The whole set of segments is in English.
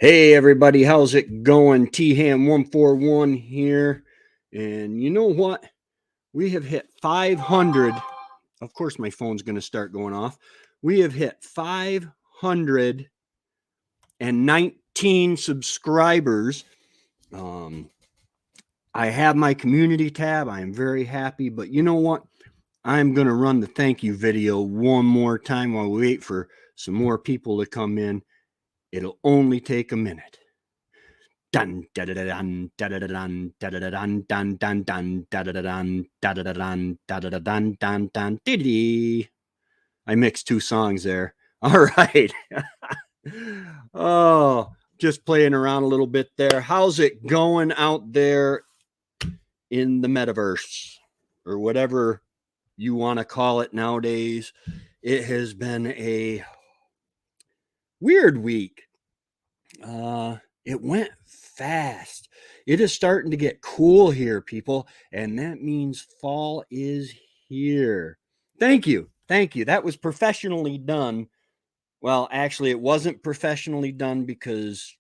Hey everybody, how's it going? T-Ham141 here. And you know what? We have hit 500. Of course, my phone's going to start going off. We have hit 519 subscribers. I have my community tab. I am very happy. But you know what? I'm going to run the thank you video one more time while we wait for some more people to come in. It'll only take a minute. Dun da da dun da da dun da da dun dun dun dun da da dun da da dun da da dun dun dun diddy. I mixed two songs there. All right. Oh, just playing around a little bit there. How's it going out there in the metaverse or whatever you want to call it nowadays? It has been a weird week. It went fast. It is starting to get cool here, people, and that means fall is here. Thank you. Thank you. That was professionally done. Well, actually, it wasn't professionally done because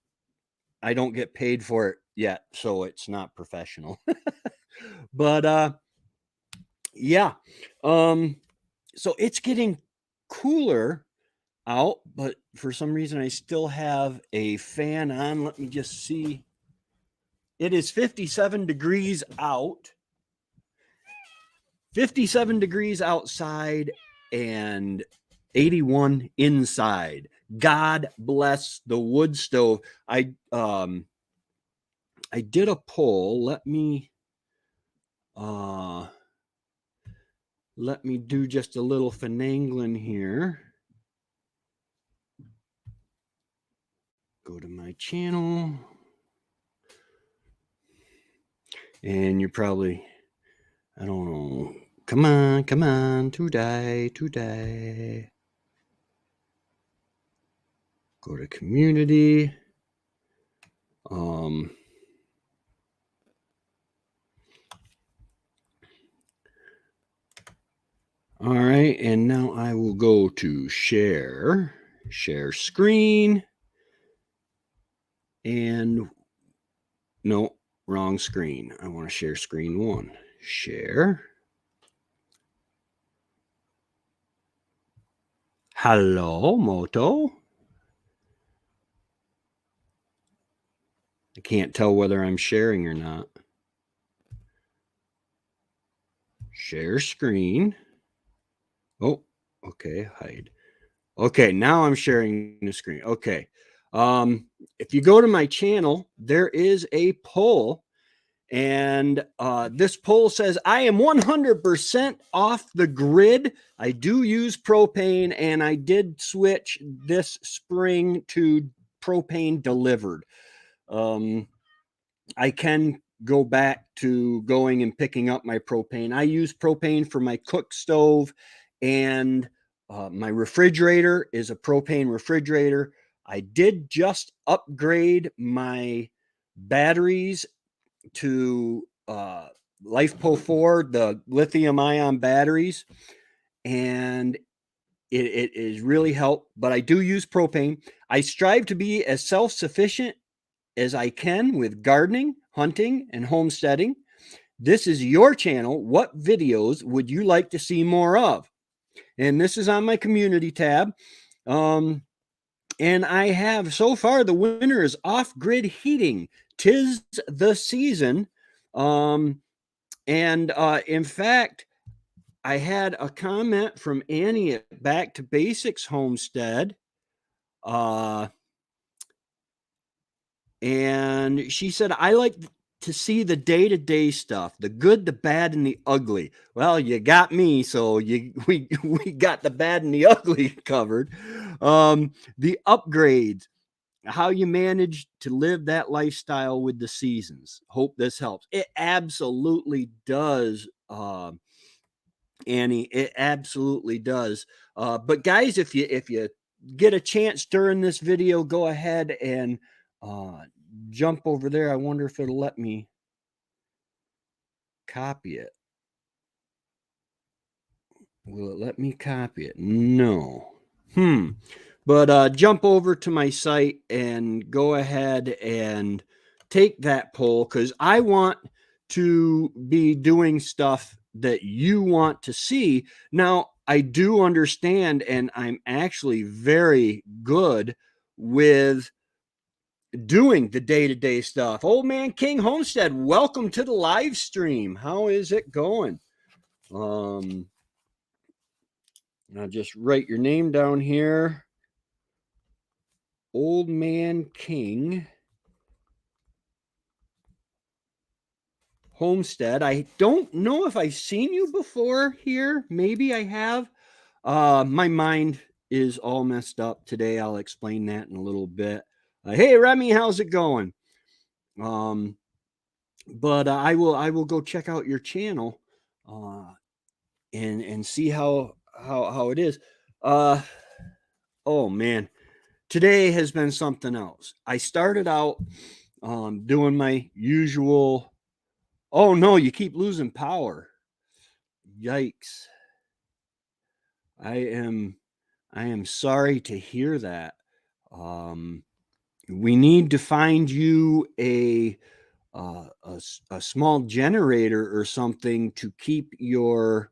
I don't get paid for it yet, so it's not professional. But yeah. So it's getting cooler out, but for some reason I still have a fan on. Let me just see. It is 57 degrees out. 57 degrees outside and 81 inside. God bless the wood stove. I did a poll. Let me do just a little finagling here. Go to my channel. And you're probably, I don't know. Come on, today. Go to community. All right, and now I will go to share screen. And no, wrong screen. I want to share screen one. Share. Hello, Moto. I can't tell whether I'm sharing or not. Share screen. Oh, okay, hide. Okay, now I'm sharing the screen. Okay. If you go to my channel, there is a poll, and this poll says, I am 100% off the grid. I do use propane, and I did switch this spring to propane delivered. I can go back to going and picking up my propane. I use propane for my cook stove, and my refrigerator is a propane refrigerator. I did just upgrade my batteries to LifePo 4, the lithium ion batteries, and it is really helped. But I do use propane. I strive to be as self-sufficient as I can with gardening, hunting, and homesteading. This is your channel. What videos would you like to see more of? And this is on my community tab. And I have, so far, the winner is off-grid heating. 'Tis the season. In fact, I had a comment from Annie at Back to Basics Homestead. And she said, I like to see the day-to-day stuff, the good, the bad, and the ugly. Well, you got me, so we got the bad and the ugly covered. The upgrades, how you manage to live that lifestyle with the seasons. Hope this helps. It absolutely does, Annie. It absolutely does. But guys, if you get a chance during this video, go ahead and jump over there. I wonder if it'll let me copy it. Will it let me copy it? No. But jump over to my site and go ahead and take that poll, because I want to be doing stuff that you want to see. Now, I do understand, and I'm actually very good with doing the day-to-day stuff. Old Man King Homestead, welcome to the live stream. How is it going? I'll just write your name down here. Old Man King Homestead. I don't know if I've seen you before here. Maybe I have. My mind is all messed up today. I'll explain that in a little bit. Hey Remy, how's it going? But I will go check out your channel and see how it is. Oh man, today has been something else. I started out doing my usual. Oh no, you keep losing power. Yikes. I am sorry to hear that. We need to find you a small generator or something to keep your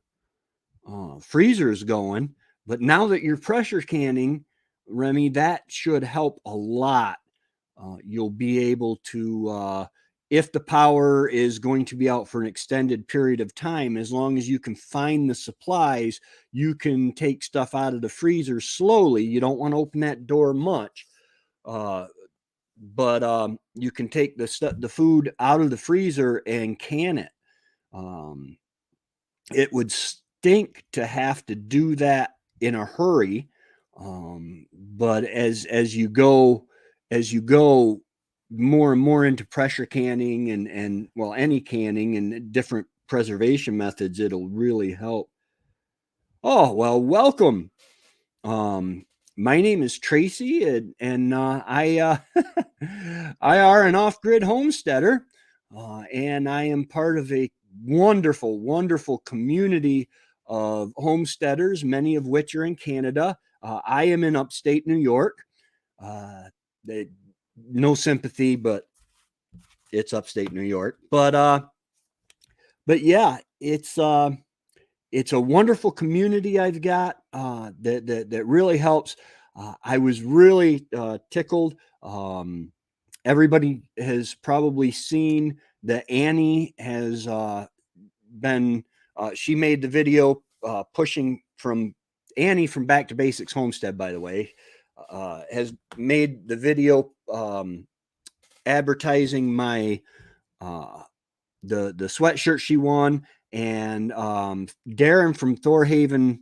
freezers going. But now that you're pressure canning, Remy, that should help a lot. You'll be able to, if the power is going to be out for an extended period of time, as long as you can find the supplies, you can take stuff out of the freezer slowly. You don't want to open that door much. But you can take the food out of the freezer and can it. It would stink to have to do that in a hurry, but as you go more and more into pressure canning and well, any canning and different preservation methods, it'll really help. Oh well, welcome. My name is Tracy, and I I are an off-grid homesteader, and I am part of a wonderful community of homesteaders, many of which are in Canada. I am in upstate New York. They, no sympathy, but it's upstate New York. But yeah, it's a wonderful community I've got that really helps. I was really tickled. Everybody has probably seen that Annie has been. She made the video pushing from Annie from Back to Basics Homestead, by the way, has made the video advertising my the sweatshirt she won, and Darren from Thorhaven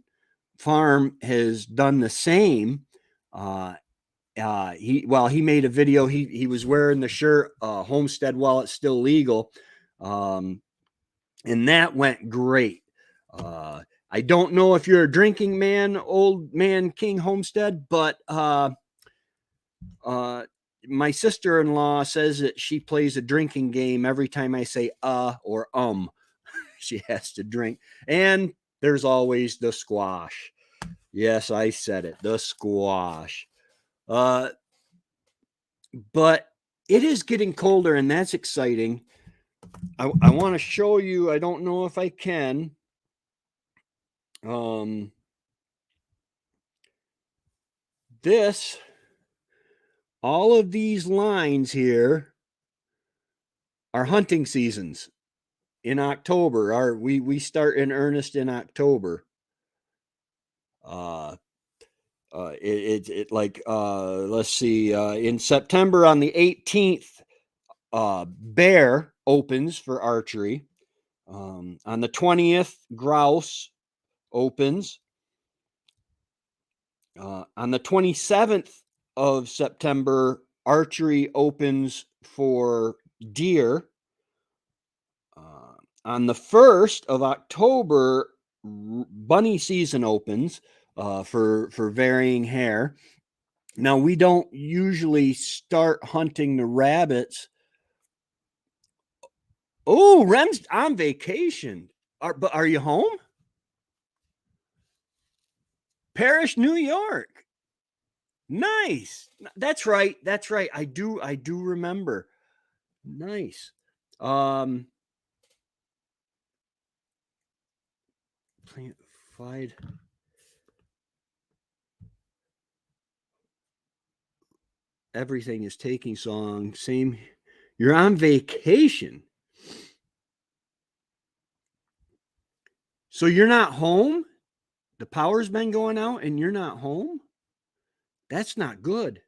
Farm has done the same. He made a video. He was wearing the shirt Homestead while it's still legal, and that went great. I don't know if you're a drinking man, Old Man King Homestead, but my sister-in-law says that she plays a drinking game every time I say or she has to drink. And there's always the squash. Yes, I said it, the squash. But it is getting colder, and that's exciting. I want to show you. I don't know if I can. All of these lines here are hunting seasons in October. We start in earnest in October. Let's see, in September on the 18th, bear opens for archery. On the 20th, grouse opens. On the 27th of September, archery opens for deer. On the 1st of October, bunny season opens for varying hare. Now, we don't usually start hunting the rabbits. Oh, Rem's on vacation. But are you home? Parish, New York. Nice. That's right. That's right. I do remember. Nice. Plant fied. Everything is taking so long. Same. You're on vacation. So you're not home? The power's been going out and you're not home? That's not good.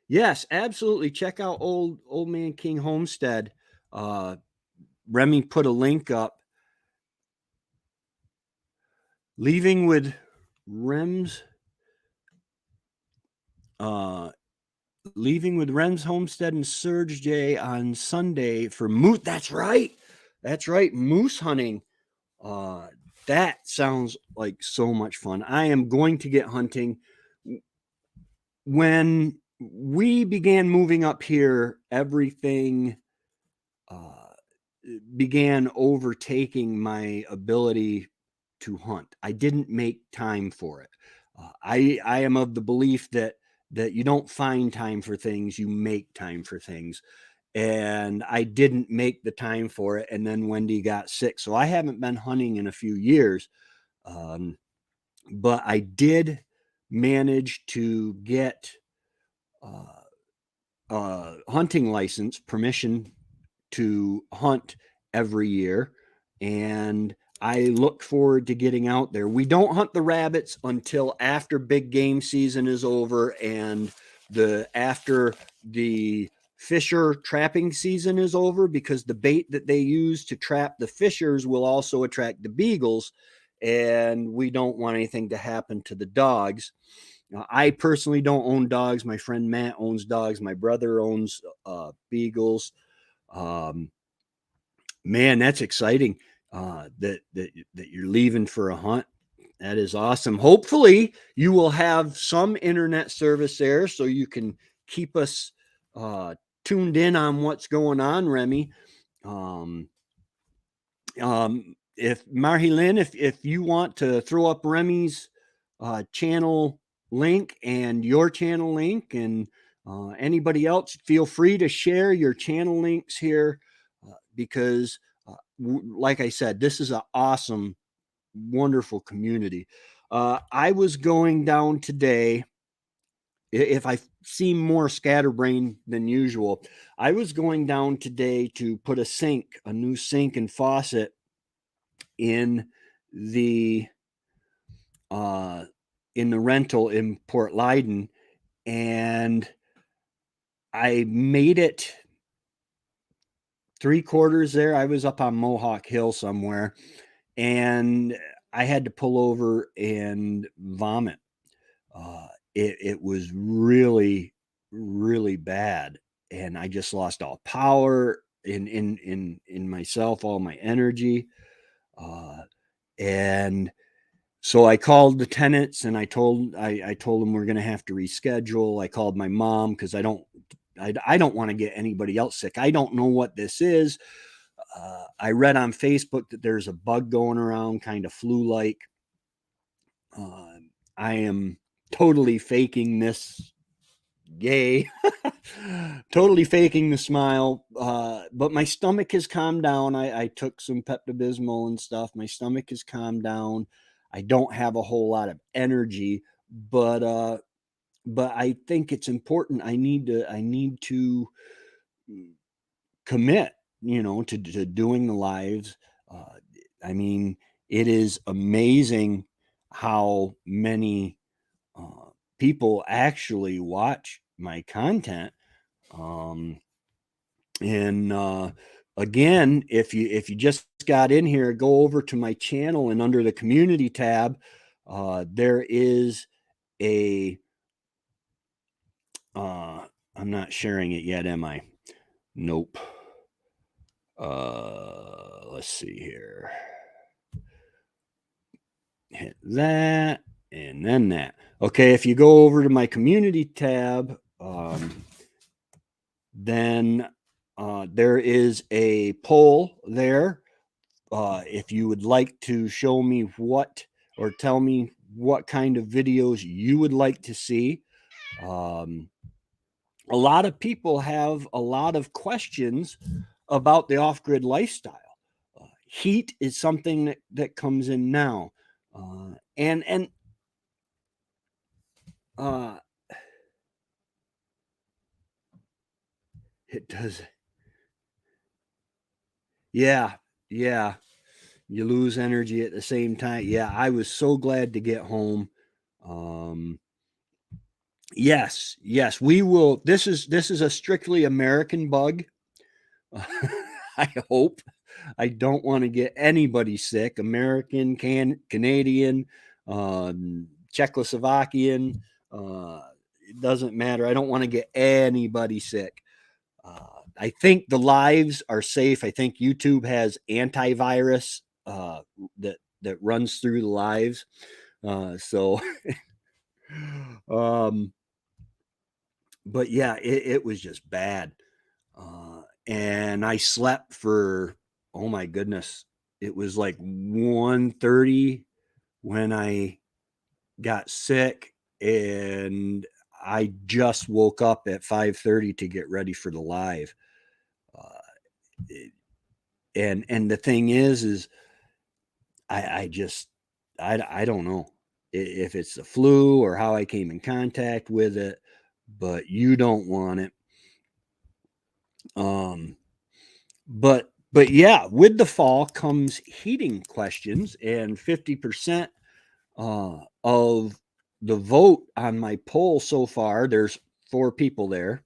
Yes, absolutely. Check out Old Man King Homestead. Remy put a link up. Leaving with Rems. Leaving with Rem's Homestead and Surge J on Sunday for moose. That's right. That's right. Moose hunting. That sounds like so much fun. I am going to get hunting. When we began moving up here, everything began overtaking my ability to hunt. I didn't make time for it. I am of the belief that you don't find time for things, you make time for things. And I didn't make the time for it. And then Wendy got sick. So I haven't been hunting in a few years. But I did manage to get hunting license, permission to hunt every year. And I look forward to getting out there. We don't hunt the rabbits until after big game season is over and after the fisher trapping season is over, because the bait that they use to trap the fishers will also attract the beagles, and we don't want anything to happen to the dogs. I personally don't own dogs. My friend Matt owns dogs. My brother owns beagles. Man, that's exciting. That you're leaving for a hunt. That is awesome. Hopefully, you will have some internet service there so you can keep us tuned in on what's going on, Remy. If Marjolin, if you want to throw up Remy's channel link and your channel link, and anybody else, feel free to share your channel links here, because like I said, this is an awesome, wonderful community. I was going down today. If I seem more scatterbrained than usual, I was going down today to put a new sink and faucet in the rental in Port Leyden, and I made it 3/4 there. I was up on Mohawk Hill somewhere, and I had to pull over and vomit. It was really, really bad, and I just lost all power in myself, all my energy, and so I called the tenants and I told them we're going to have to reschedule. I called my mom because I don't want to get anybody else sick. I don't know what this is. I read on Facebook that there's a bug going around, kind of flu-like. I am totally faking this. Yay. Totally faking the smile. But my stomach has calmed down. I took some Pepto-Bismol and stuff. My stomach has calmed down. I don't have a whole lot of energy, but I think it's important. I need to commit, to doing the lives. I mean, it is amazing how many people actually watch my content. And again, if you just got in here, go over to my channel, and under the community tab, there is a I'm not sharing it yet, am I? Nope. Let's see here. Hit that and then that. Okay, if you go over to my community tab, then there is a poll there. If you would like to show me or tell me what kind of videos you would like to see, A lot of people have a lot of questions about the off-grid lifestyle. Heat is something that comes in now, and uh, it does. Yeah, yeah. You lose energy at the same time. Yeah, I was so glad to get home. Um, yes, yes, we will. This is a strictly American bug. I hope. I don't want to get anybody sick. American, Canadian, Czechoslovakian. It doesn't matter. I don't want to get anybody sick. I think the lives are safe. I think YouTube has antivirus that runs through the lives. So, um, but yeah, it was just bad. And I slept for, oh my goodness, it was like 1:30 when I got sick, and I just woke up at 5:30 to get ready for the live. Uh, it, and the thing is I just I don't know if it's the flu or how I came in contact with it, but you don't want it. Um, but yeah, with the fall comes heating questions, and 50% of the vote on my poll so far, there's 4 people there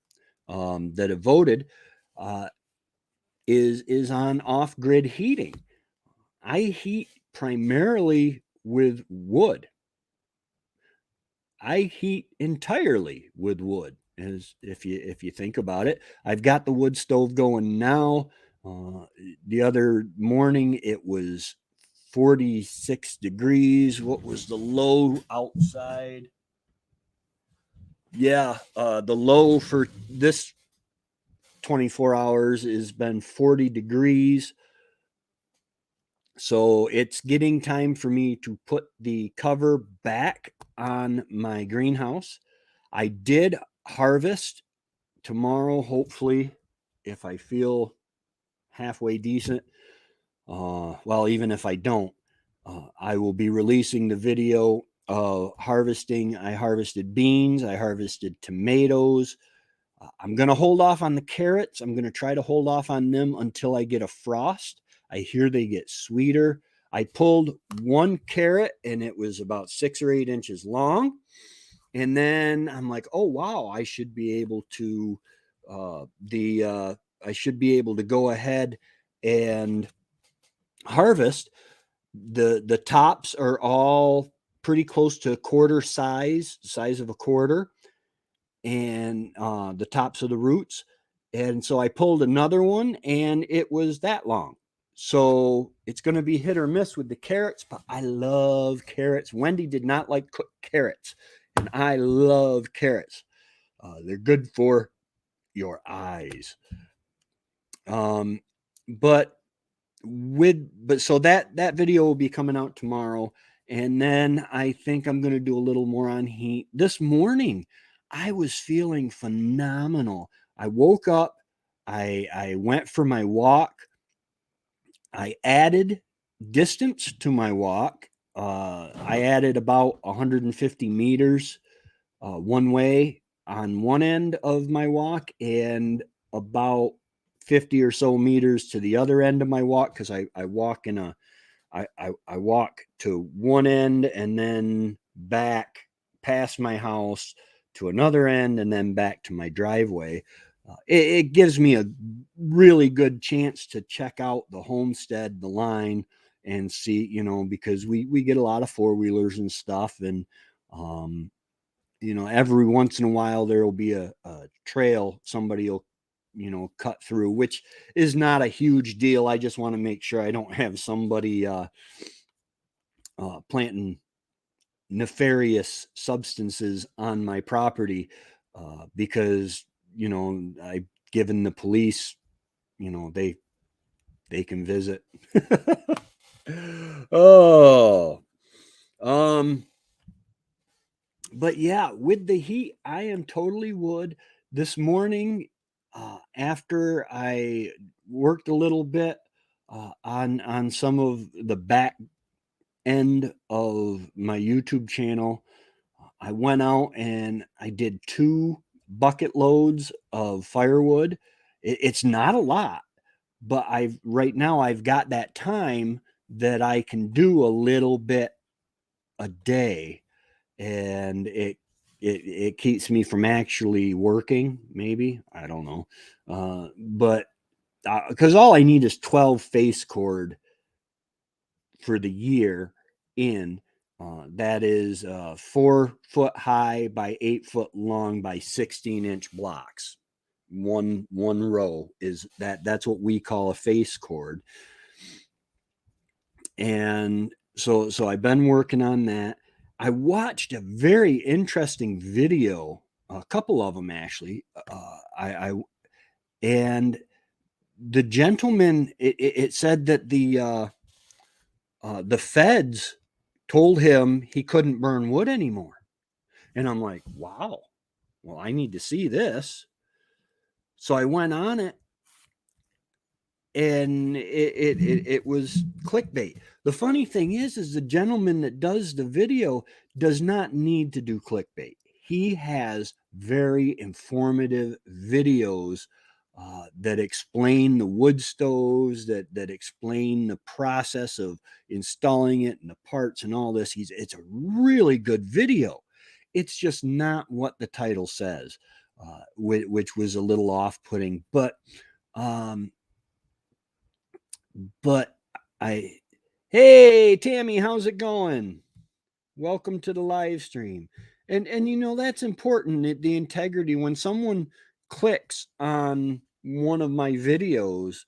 that have voted, uh, is on off-grid heating. I heat primarily with wood. I heat entirely with wood. As if you think about it, I've got the wood stove going now. Uh, the other morning it was 46 degrees. What was the low outside? Yeah, the low for this 24 hours has been 40 degrees. So it's getting time for me to put the cover back on my greenhouse. I did harvest tomorrow, hopefully, if I feel halfway decent. Well, even if I don't, I will be releasing the video of harvesting. I harvested beans, I harvested tomatoes. I'm going to hold off on the carrots. I'm going to try to hold off on them until I get a frost. I hear they get sweeter. I pulled one carrot and it was about 6 or 8 inches long. And then I'm like, oh wow, I should be able to I should be able to go ahead and harvest. The tops are all pretty close to a quarter size of a quarter, and the tops of the roots. And so I pulled another one and it was that long. So it's going to be hit or miss with the carrots, but I love carrots. Wendy did not like cooked carrots, and I love carrots. They're good for your eyes. Um, but so that video will be coming out tomorrow, and then I think I'm going to do a little more on heat. This morning I was feeling phenomenal. I woke up, I went for my walk, I added distance to my walk. I added about 150 meters one way on one end of my walk, and about 50 or so meters to the other end of my walk, because I walk in a I walk to one end and then back past my house to another end and then back to my driveway. It gives me a really good chance to check out the homestead, the line, and see, because we get a lot of four-wheelers and stuff. And every once in a while there will be a trail somebody will cut through, which is not a huge deal. I just want to make sure I don't have somebody planting nefarious substances on my property, because I've given the police, they can visit. Oh, um But yeah, with the heat, I am totally wood. This morning, after I worked a little bit on some of the back end of my YouTube channel, I went out and I did 2 bucket loads of firewood. It's not a lot, but right now I've got that time that I can do a little bit a day, and it keeps me from actually working. Maybe, I don't know, but because all I need is 12 face cord for the year in. That is 4 foot high by 8 foot long by 16-inch blocks. One row is that's what we call a face cord. And so I've been working on that. I watched a very interesting video, a couple of them actually. I and the gentleman, it said that the feds told him he couldn't burn wood anymore. And I'm like, wow, well, I need to see this. So I went on it, and it was clickbait. The funny thing is the gentleman that does the video does not need to do clickbait. He has very informative videos that explain the wood stoves, that explain the process of installing it and the parts and all this. It's a really good video. It's just not what the title says, which was a little off-putting. But hey Tammy, how's it going? Welcome to the live stream. And that's important, the integrity. When someone clicks on one of my videos,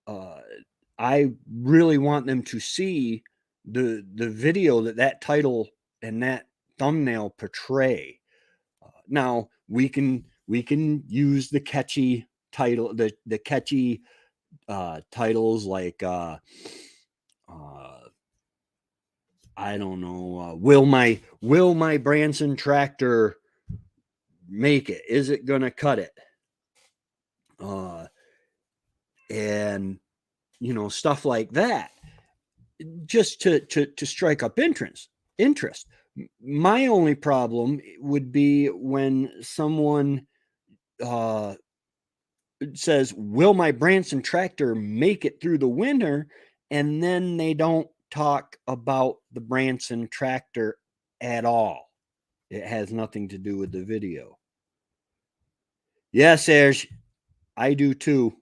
I really want them to see the video that title and that thumbnail portray. Now we can use the catchy title, the catchy titles like I don't know, will my Branson tractor make it? Is it gonna cut it? And stuff like that, just to strike up interest. My only problem would be when someone says, will my Branson tractor make it through the winter? And then they don't talk about the Branson tractor at all. It has nothing to do with the video. Yes, Serge, I do too.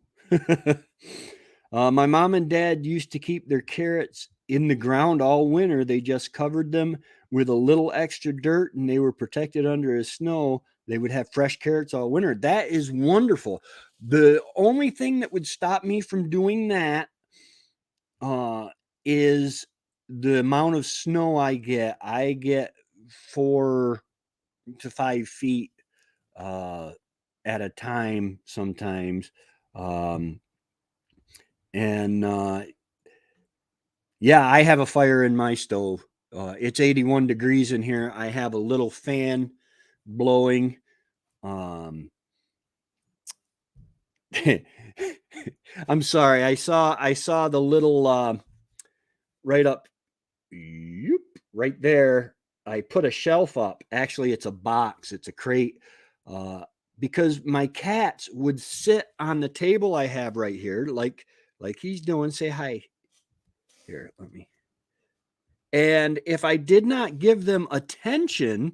My mom and dad used to keep their carrots in the ground all winter. They just covered them with a little extra dirt, and they were protected under the snow. They would have fresh carrots all winter. That is wonderful. The only thing that would stop me from doing that is the amount of snow I get. I get 4 to 5 feet at a time sometimes. Yeah, I have a fire in my stove. It's 81 degrees in here. I have a little fan blowing. I'm sorry. I saw the little right up right there. I put a shelf up. Actually, it's a box. It's a crate. Because my cats would sit on the table I have right here, like he's doing. Say hi. Here, let me. And if I did not give them attention,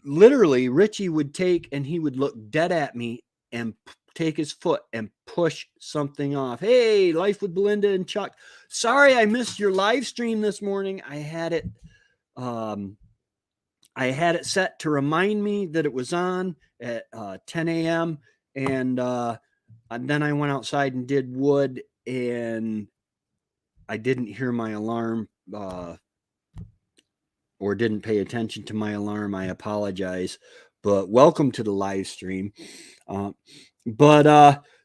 literally Richie would take and he would look dead at me and take his foot and push something off. Hey, Life with Belinda and Chuck. Sorry I missed your live stream this morning. I had it set to remind me that it was on at 10 a.m. And then I went outside and did wood, and I didn't hear my alarm or didn't pay attention to my alarm. I apologize, but welcome to the live stream.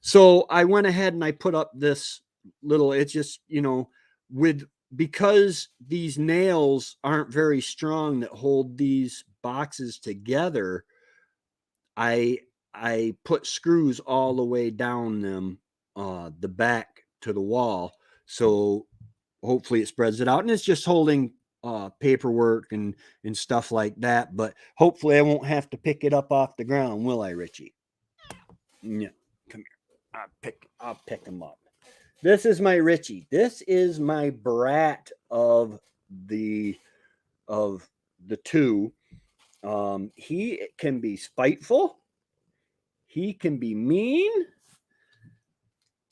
So I went ahead and I put up this little, it's just, with because these nails aren't very strong that hold these boxes together, I put screws all the way down them, the back to the wall, so hopefully it spreads it out, and it's just holding paperwork and stuff like that. But hopefully I won't have to pick it up off the ground, will I, Richie? Yeah, come here. I'll pick him up. This is my Richie. This is my brat of the two. He can be spiteful. He can be mean.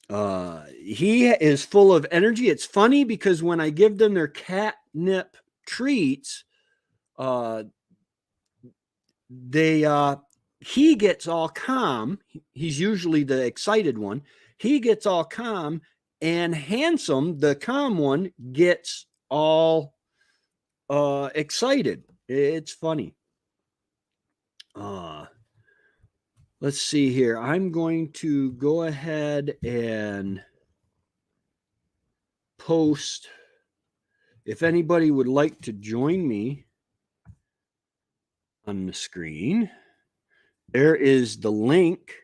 He is full of energy. It's funny because when I give them their catnip treats, he gets all calm. He's usually the excited one. He gets all calm, and Handsome, the calm one, gets all excited. It's funny. Let's see here. I'm going to go ahead and post. If anybody would like to join me on the screen, there is the link.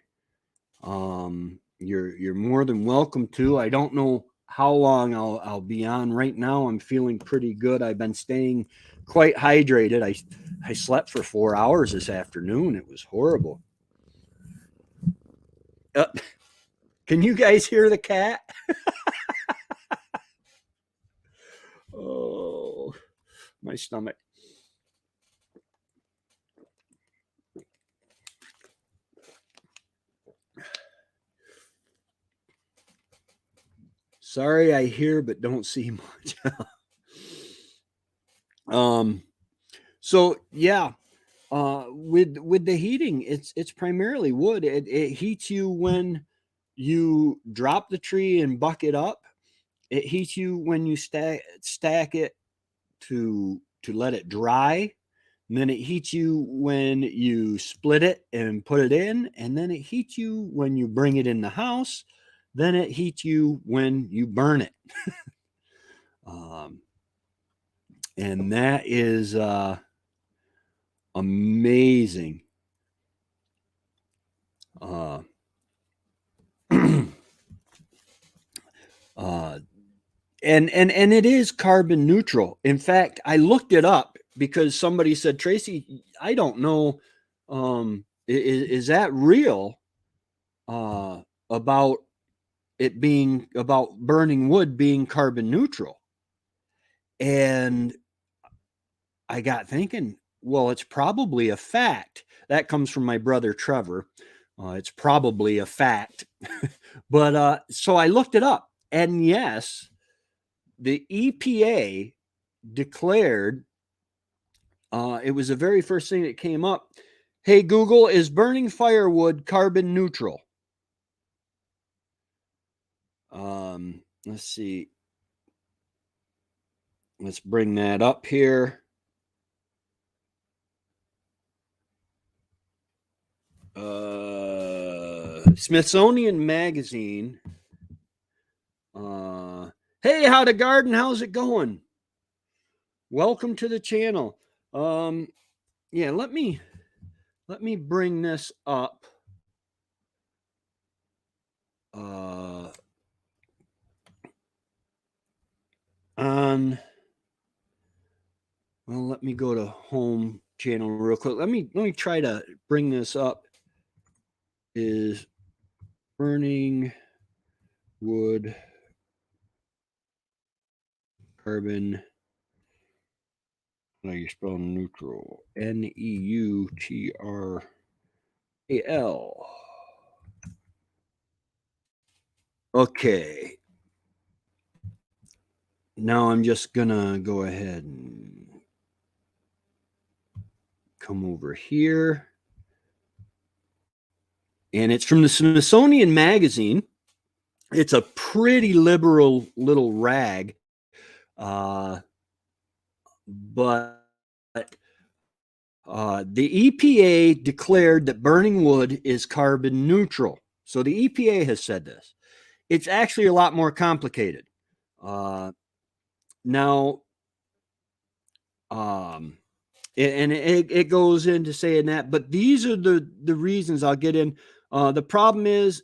You're more than welcome to. I don't know how long I'll be on. Right now I'm feeling pretty good. I've been staying quite hydrated. I slept for 4 hours this afternoon. It was horrible. Can you guys hear the cat? Oh, my stomach. Sorry, I hear but don't see much. So yeah, with the heating, it's primarily wood. It heats you when you drop the tree and buck it up. It heats you when you stack it to let it dry. And then it heats you when you split it and put it in, and then it heats you when you bring it in the house. Then it heats you when you burn it. And that is amazing. And it is carbon neutral. In fact, I looked it up because somebody said, Tracy, I don't know, is that real about it being, about burning wood being carbon neutral? And I got thinking, well, it's probably a fact. That comes from my brother Trevor. It's probably a fact. But so I looked it up, and yes, the EPA declared, it was the very first thing that came up. Hey, Google, is burning firewood carbon neutral? Let's see. Let's bring that up here. Smithsonian Magazine. Hey, how to garden? How's it going? Welcome to the channel. Yeah, let me bring this up. Well, let me go to home channel real quick. Let me try to bring this up. Is burning wood carbon, how do you spell neutral? Neutral. Okay. Now I'm just gonna go ahead and come over here. And it's from the Smithsonian Magazine. It's a pretty liberal little rag. But the EPA declared that burning wood is carbon neutral. So the EPA has said this. It's actually a lot more complicated. Now, and it goes into saying that, but these are the reasons I'll get in. The problem is,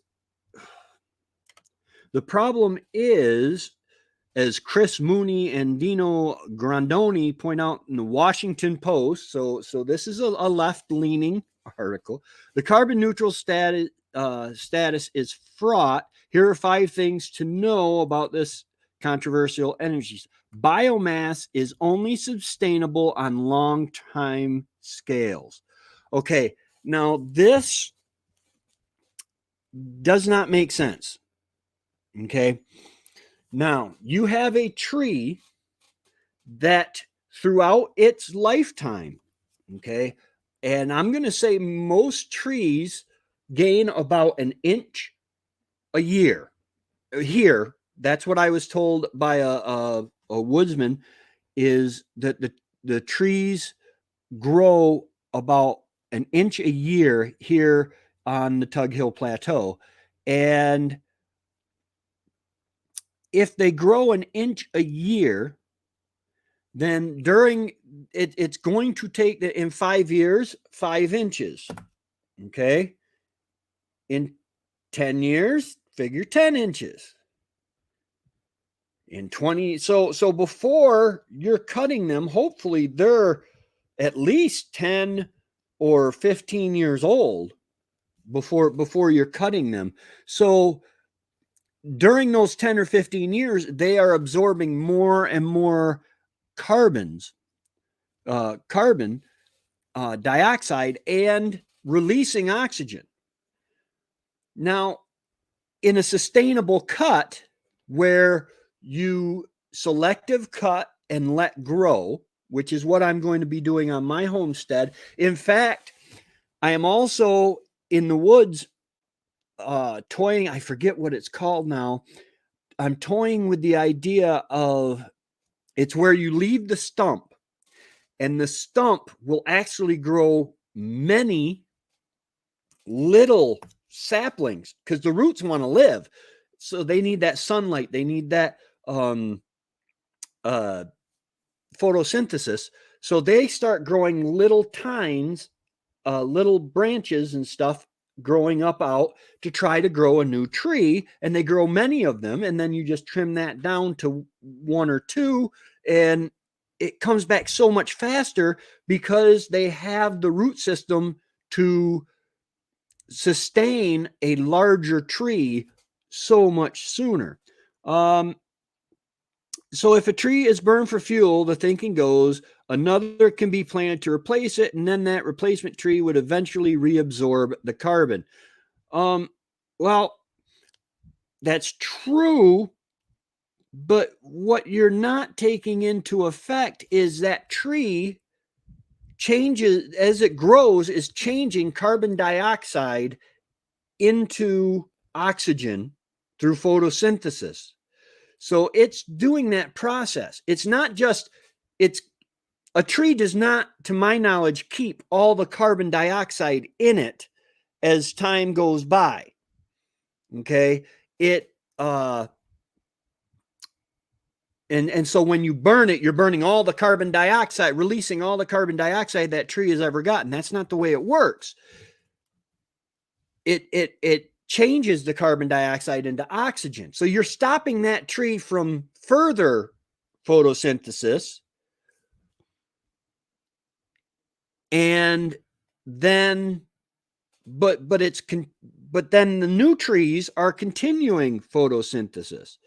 as Chris Mooney and Dino Grandoni point out in the Washington Post, so this is a left-leaning article. The carbon neutral status is fraught. Here are 5 things to know about this controversial energy. Biomass is only sustainable on long-time scales. Okay, now this does not make sense. Okay, now you have a tree that throughout its lifetime, okay, and I'm going to say most trees gain about an inch a year. Here, that's what I was told by a woodsman, is that the trees grow about an inch a year here on the Tug Hill Plateau. And if they grow an inch a year, then during it's going to take in 5 years 5 inches. Okay, in 10 years figure 10 inches. In 20, so before you're cutting them, hopefully they're at least 10 or 15 years old before you're cutting them. So during those 10 or 15 years, they are absorbing more and more carbon dioxide and releasing oxygen. Now, in a sustainable cut where you selective cut and let grow, which is what I'm going to be doing on my homestead. In fact, I am also in the woods toying, I forget what it's called now. I'm toying with the idea of, it's where you leave the stump, and the stump will actually grow many little saplings because the roots want to live. So they need that sunlight. They need that photosynthesis. So they start growing little tines, little branches and stuff growing up out to try to grow a new tree. And they grow many of them. And then you just trim that down to 1 or 2. And it comes back so much faster because they have the root system to sustain a larger tree so much sooner. So if a tree is burned for fuel, the thinking goes, another can be planted to replace it, and then that replacement tree would eventually reabsorb the carbon. Well, that's true, but what you're not taking into effect is that tree changes, as it grows, is changing carbon dioxide into oxygen through photosynthesis. So it's doing that process. It's not just, a tree does not, to my knowledge, keep all the carbon dioxide in it as time goes by. Okay. And so when you burn it, you're burning all the carbon dioxide, releasing all the carbon dioxide that tree has ever gotten. That's not the way it works. It changes the carbon dioxide into oxygen. So you're stopping that tree from further photosynthesis. And then, but then the new trees are continuing photosynthesis.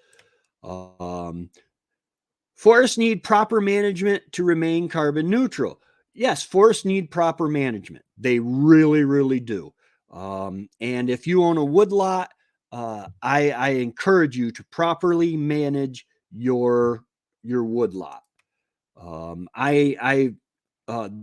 Forests need proper management to remain carbon neutral. Yes, forests need proper management. They really, really do. And if you own a woodlot, I encourage you to properly manage your woodlot.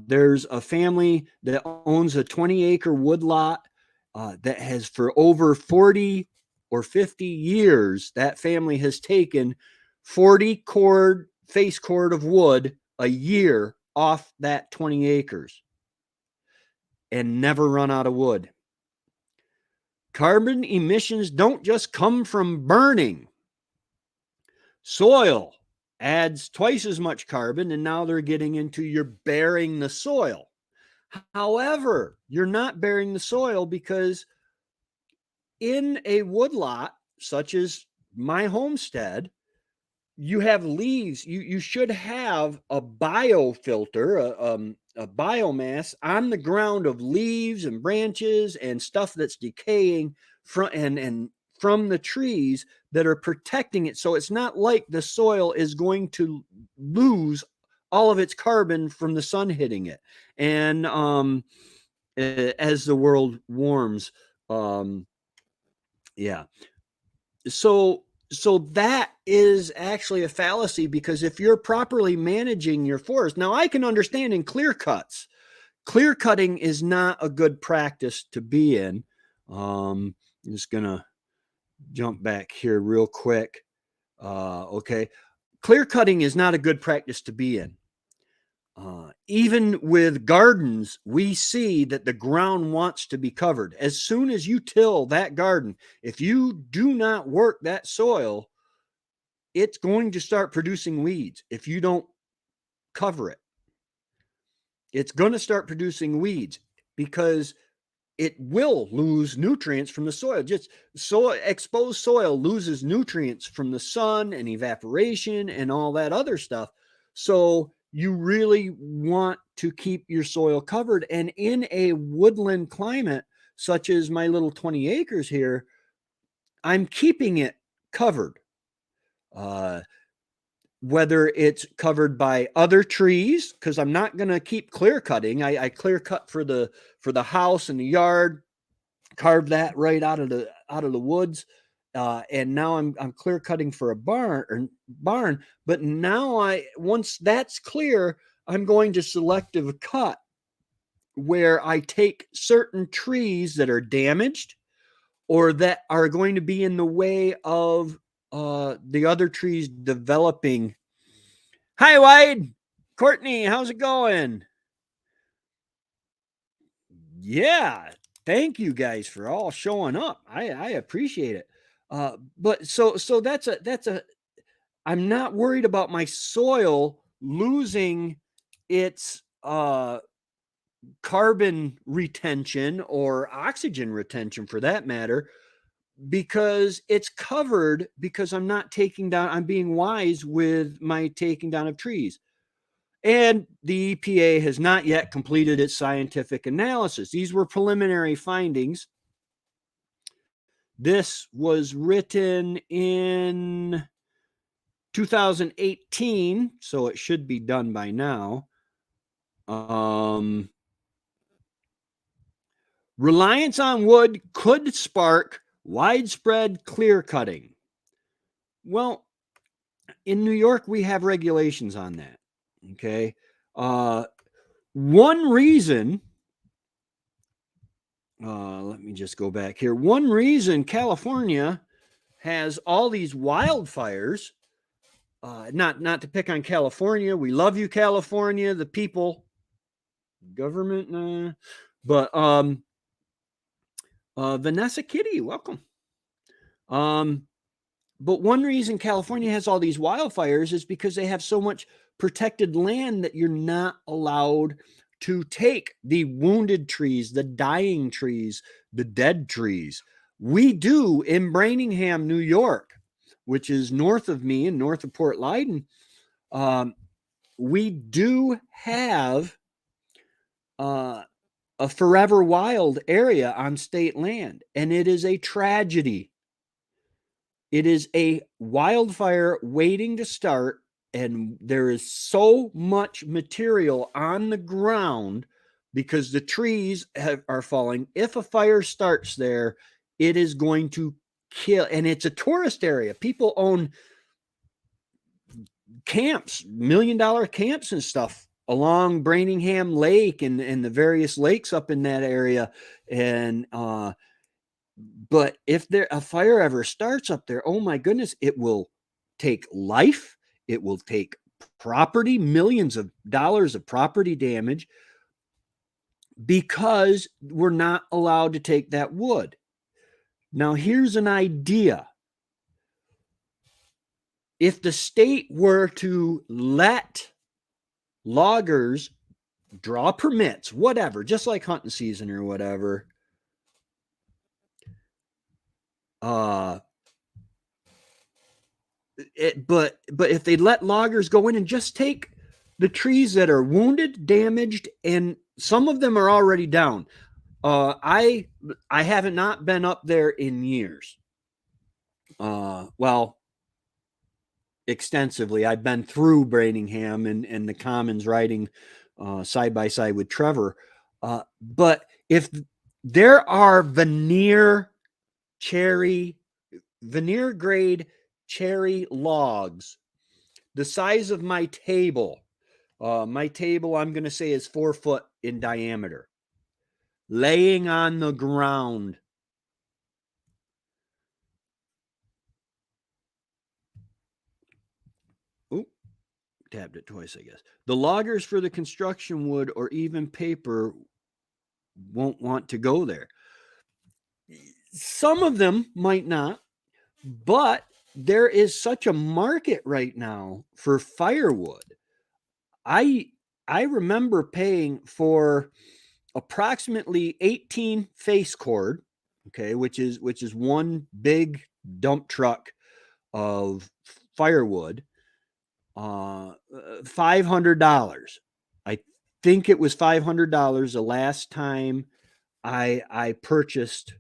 There's a family that owns a 20-acre woodlot that has, for over 40 or 50 years, that family has taken 40 face cord of wood a year off that 20 acres and never run out of wood. Carbon emissions don't just come from burning. Soil, adds twice as much carbon, and now they're getting into you're bearing the soil. However, you're not bearing the soil because in a woodlot, such as my homestead, you have leaves. You should have a biofilter, a biomass on the ground of leaves and branches and stuff that's decaying from the trees that are protecting it. So it's not like the soil is going to lose all of its carbon from the sun hitting it. And as the world warms, yeah. So that is actually a fallacy, because if you're properly managing your forest, now I can understand in clear cutting is not a good practice to be in. I'm just gonna jump back here real quick. Okay, clear cutting is not a good practice to be in. Even with gardens, we see that the ground wants to be covered. As soon as you till that garden, if you do not work that soil, it's going to start producing weeds if you don't cover it. It's going to start producing weeds because it will lose nutrients from the soil. Just exposed soil loses nutrients from the sun and evaporation and all that other stuff. So you really want to keep your soil covered. And in a woodland climate, such as my little 20 acres here, I'm keeping it covered. Whether it's covered by other trees, because I'm not going to keep clear cutting. I clear cut for the house and the yard, carved that right out of the woods, and now I'm clear cutting for a barn. But now once that's clear, I'm going to selective cut, where I take certain trees that are damaged or that are going to be in the way of the other trees developing. Hi, Wade. Courtney, how's it going? Yeah, thank you guys for all showing up. I appreciate it. But so that's a I'm not worried about my soil losing its carbon retention or oxygen retention, for that matter, because it's covered, because I'm being wise with my taking down of trees. And the EPA has not yet completed its scientific analysis. These were preliminary findings. This was written in 2018, so it should be done by now. Reliance on wood could spark widespread clear cutting. Well, in New York, we have regulations on that. Okay. One reason, let me just go back here. One reason California has all these wildfires, not to pick on California. We love you, California, the people, government, but Vanessa Kitty, welcome. But one reason California has all these wildfires is because they have so much protected land that you're not allowed to take the wounded trees, the dying trees, the dead trees. We do in Braintree, New York, which is north of me and north of Port Leyden. We do have a forever wild area on state land, and it is a tragedy. It is a wildfire waiting to start, and there is so much material on the ground because the trees are falling. If a fire starts there, it is going to kill. And it's a tourist area. People own camps, $1 million camps and stuff along Braintree Lake and the various lakes up in that area. And but if a fire ever starts up there, oh my goodness, it will take life. It will take property, millions of dollars of property damage, because we're not allowed to take that wood. Now, here's an idea. if the state were to let loggers draw permits, whatever, just like hunting season or whatever, but if they let loggers go in and just take the trees that are wounded, damaged, and some of them are already down. I haven't not been up there in years. Well, extensively. I've been through Brainningham and the Commons riding side by side with Trevor. But if there are veneer grade cherry logs, the size of my table I'm going to say is 4 foot in diameter, laying on the ground. Oop, tabbed it twice, I guess. The loggers for the construction wood or even paper won't want to go there. Some of them might not, but there is such a market right now for firewood. I remember paying for approximately 18 face cord, okay, which is one big dump truck of firewood, $500. I think it was $500 the last time I purchased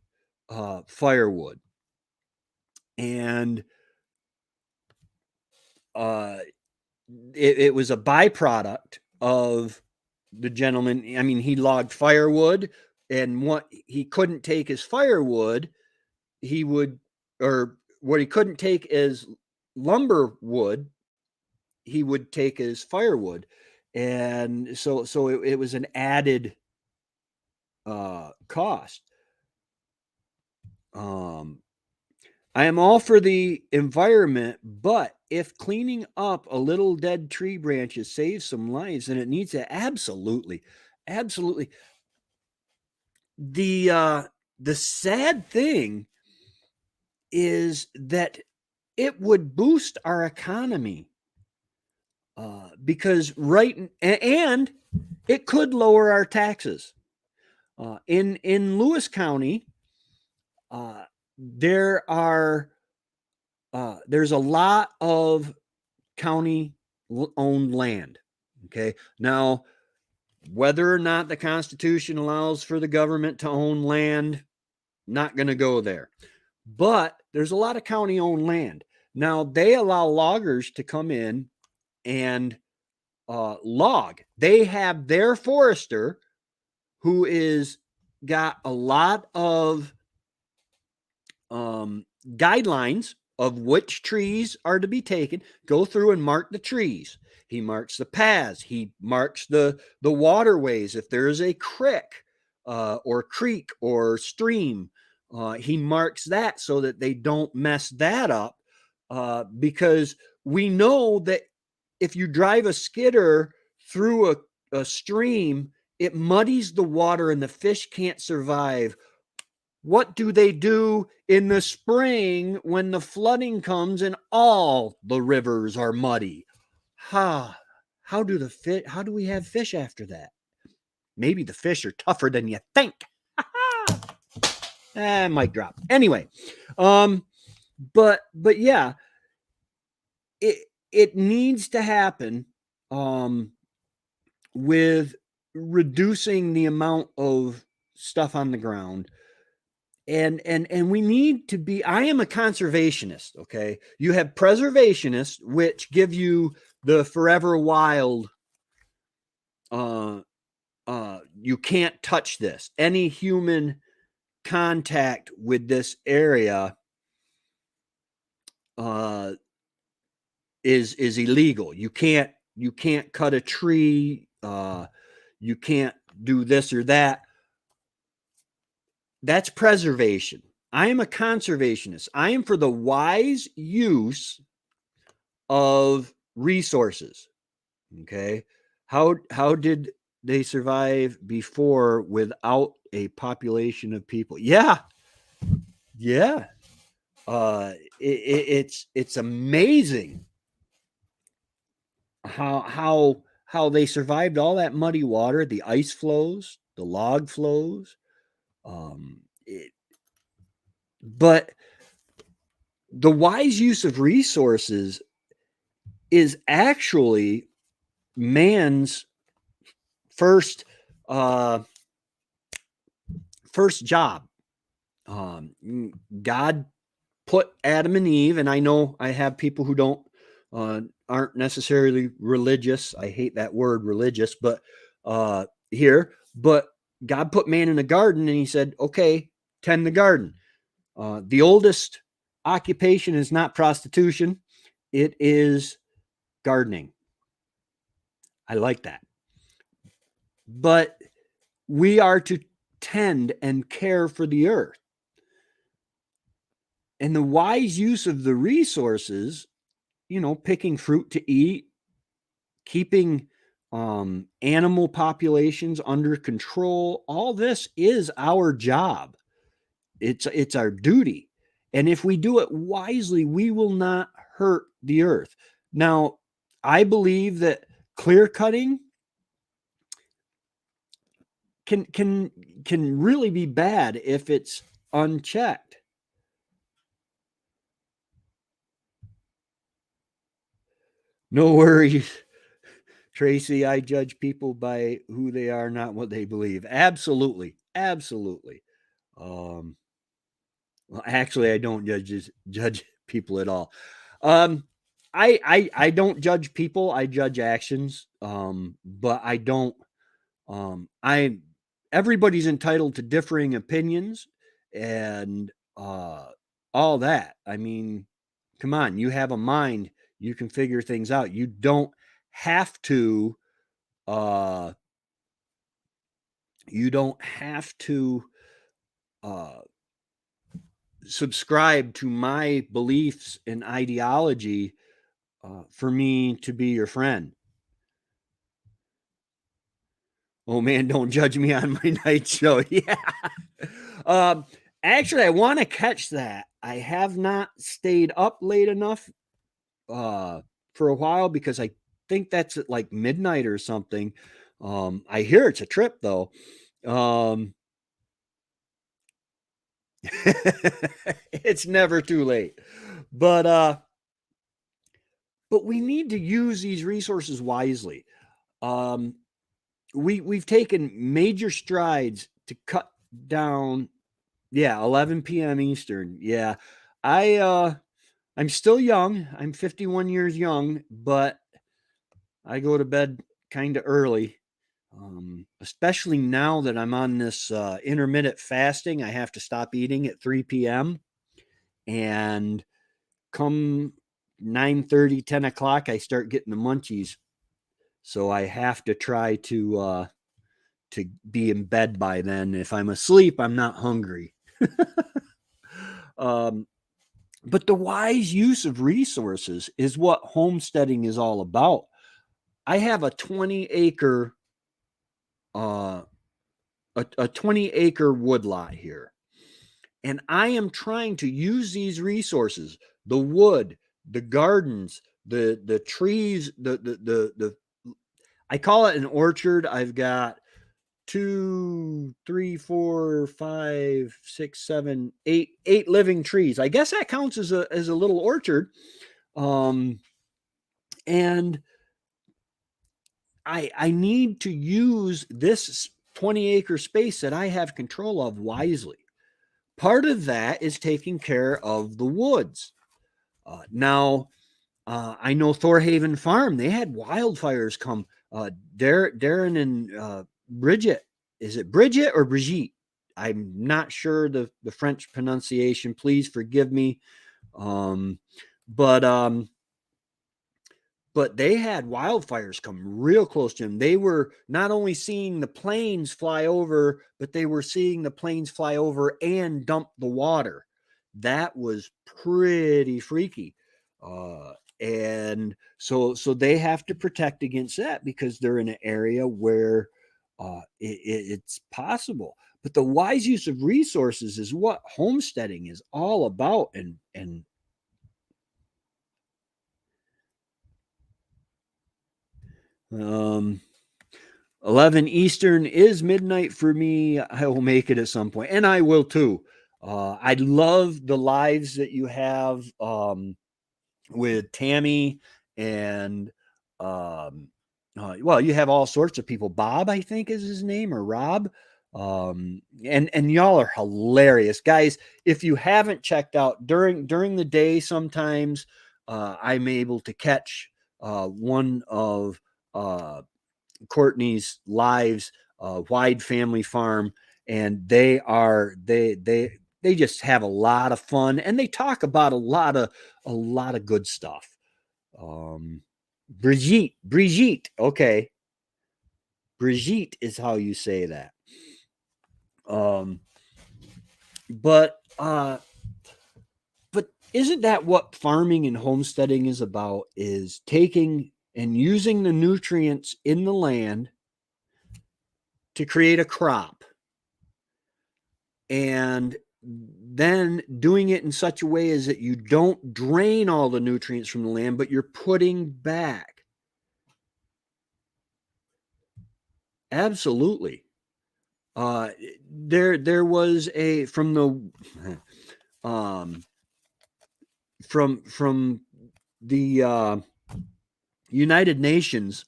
firewood, and it was a byproduct of the gentleman. I mean, he logged firewood, and what he couldn't take as firewood, what he couldn't take as lumber wood, he would take as firewood, and so it was an added cost. I am all for the environment, but if cleaning up a little dead tree branches saves some lives, then it needs to absolutely. The sad thing is that it would boost our economy, because and it could lower our taxes. In Lewis County, there's a lot of county owned land. Okay. Now, whether or not the Constitution allows for the government to own land, not going to go there. But there's a lot of county owned land. Now, they allow loggers to come in and log. They have their forester who is got a lot of guidelines of which trees are to be taken, go through and mark the trees. He marks the paths. He marks the waterways. If there is a creek or stream, he marks that so that they don't mess that up, because we know that if you drive a skidder through a stream, it muddies the water and the fish can't survive. What do they do in the spring when the flooding comes and all the rivers are muddy? How do we have fish after that? Maybe the fish are tougher than you think. Mic drop. Anyway, but yeah, it needs to happen with reducing the amount of stuff on the ground. And we need to be. I am a conservationist. Okay, you have preservationists, which give you the forever wild. You can't touch this. Any human contact with this area is illegal. You can't cut a tree. You can't do this or that. That's preservation. I am a conservationist. I am for the wise use of resources. Okay. How did they survive before without a population of people? Yeah. It's amazing how they survived all that muddy water, the ice flows, the log flows. But the wise use of resources is actually man's first first job. God put Adam and Eve, and I know I have people who don't aren't necessarily religious. I hate that word religious, but but God put man in a garden, and He said, "Okay, tend the garden." The oldest occupation is not prostitution; it is gardening. I like that, but we are to tend and care for the earth. And the wise use of the resources, picking fruit to eat, keeping animal populations under control, all this is our job. It's our duty. And if we do it wisely, we will not hurt the earth. Now, I believe that clear cutting can really be bad if it's unchecked. No worries, Tracy. I judge people by who they are, not what they believe. Absolutely. Absolutely. Well, actually, I don't judge people at all. I don't judge people. I judge actions. But I don't. I Everybody's entitled to differing opinions and all that. I mean, come on, you have a mind, you can figure things out. You don't have to uh you don't have to uh subscribe to my beliefs and ideology for me to be your friend. Oh man, don't judge me on my night show. Yeah. um Actually, I want to catch that. I have not stayed up late enough for a while because I think that's at like midnight or something. I hear it's a trip though. Um, it's never too late. But uh but we need to use these resources wisely. Um we've taken major strides to cut down. Yeah, 11 p.m. Eastern. Yeah. I'm still young. I'm 51 years young, but I go to bed kind of early. Especially now that I'm on this intermittent fasting, I have to stop eating at 3 p.m. and come 9:30, 10 o'clock, I start getting the munchies. So I have to try to be in bed by then. If I'm asleep, I'm not hungry. um, but the wise use of resources is what homesteading is all about. I have a 20-acre uh, a 20-acre woodlot here, and I am trying to use these resources, the wood, the gardens, the trees, the I call it an orchard. I've got 2, 3, 4, 5, 6, 7, 8 living trees. I guess that counts as a little orchard. Um, and I need to use this 20-acre space that I have control of wisely. Part of that is taking care of the woods. Now, I know Thorhaven Farm, they had wildfires come. Darren and Bridget, is it Bridget or Brigitte? I'm not sure the French pronunciation. Please forgive me. Um, but but they had wildfires come real close to them. They were not only seeing the planes fly over, but they were seeing the planes fly over and dump the water. That was pretty freaky. And so they have to protect against that because they're in an area where it's possible. But the wise use of resources is what homesteading is all about. And 11 Eastern is midnight for me. I will make it at some point, and I will too. I love the lives that you have with Tammy and well, you have all sorts of people. Bob, I think, is his name, or Rob. And y'all are hilarious, guys. If you haven't checked out during the day, sometimes I'm able to catch one of Courtney's lives, Wide Family Farm, and they just have a lot of fun, and they talk about a lot of good stuff. Brigitte, okay, Brigitte is how you say that. Um, but isn't that what farming and homesteading is about? Is taking and using the nutrients in the land to create a crop, and then doing it in such a way as that you don't drain all the nutrients from the land, but you're putting back. Absolutely. There was a from the from the United Nations.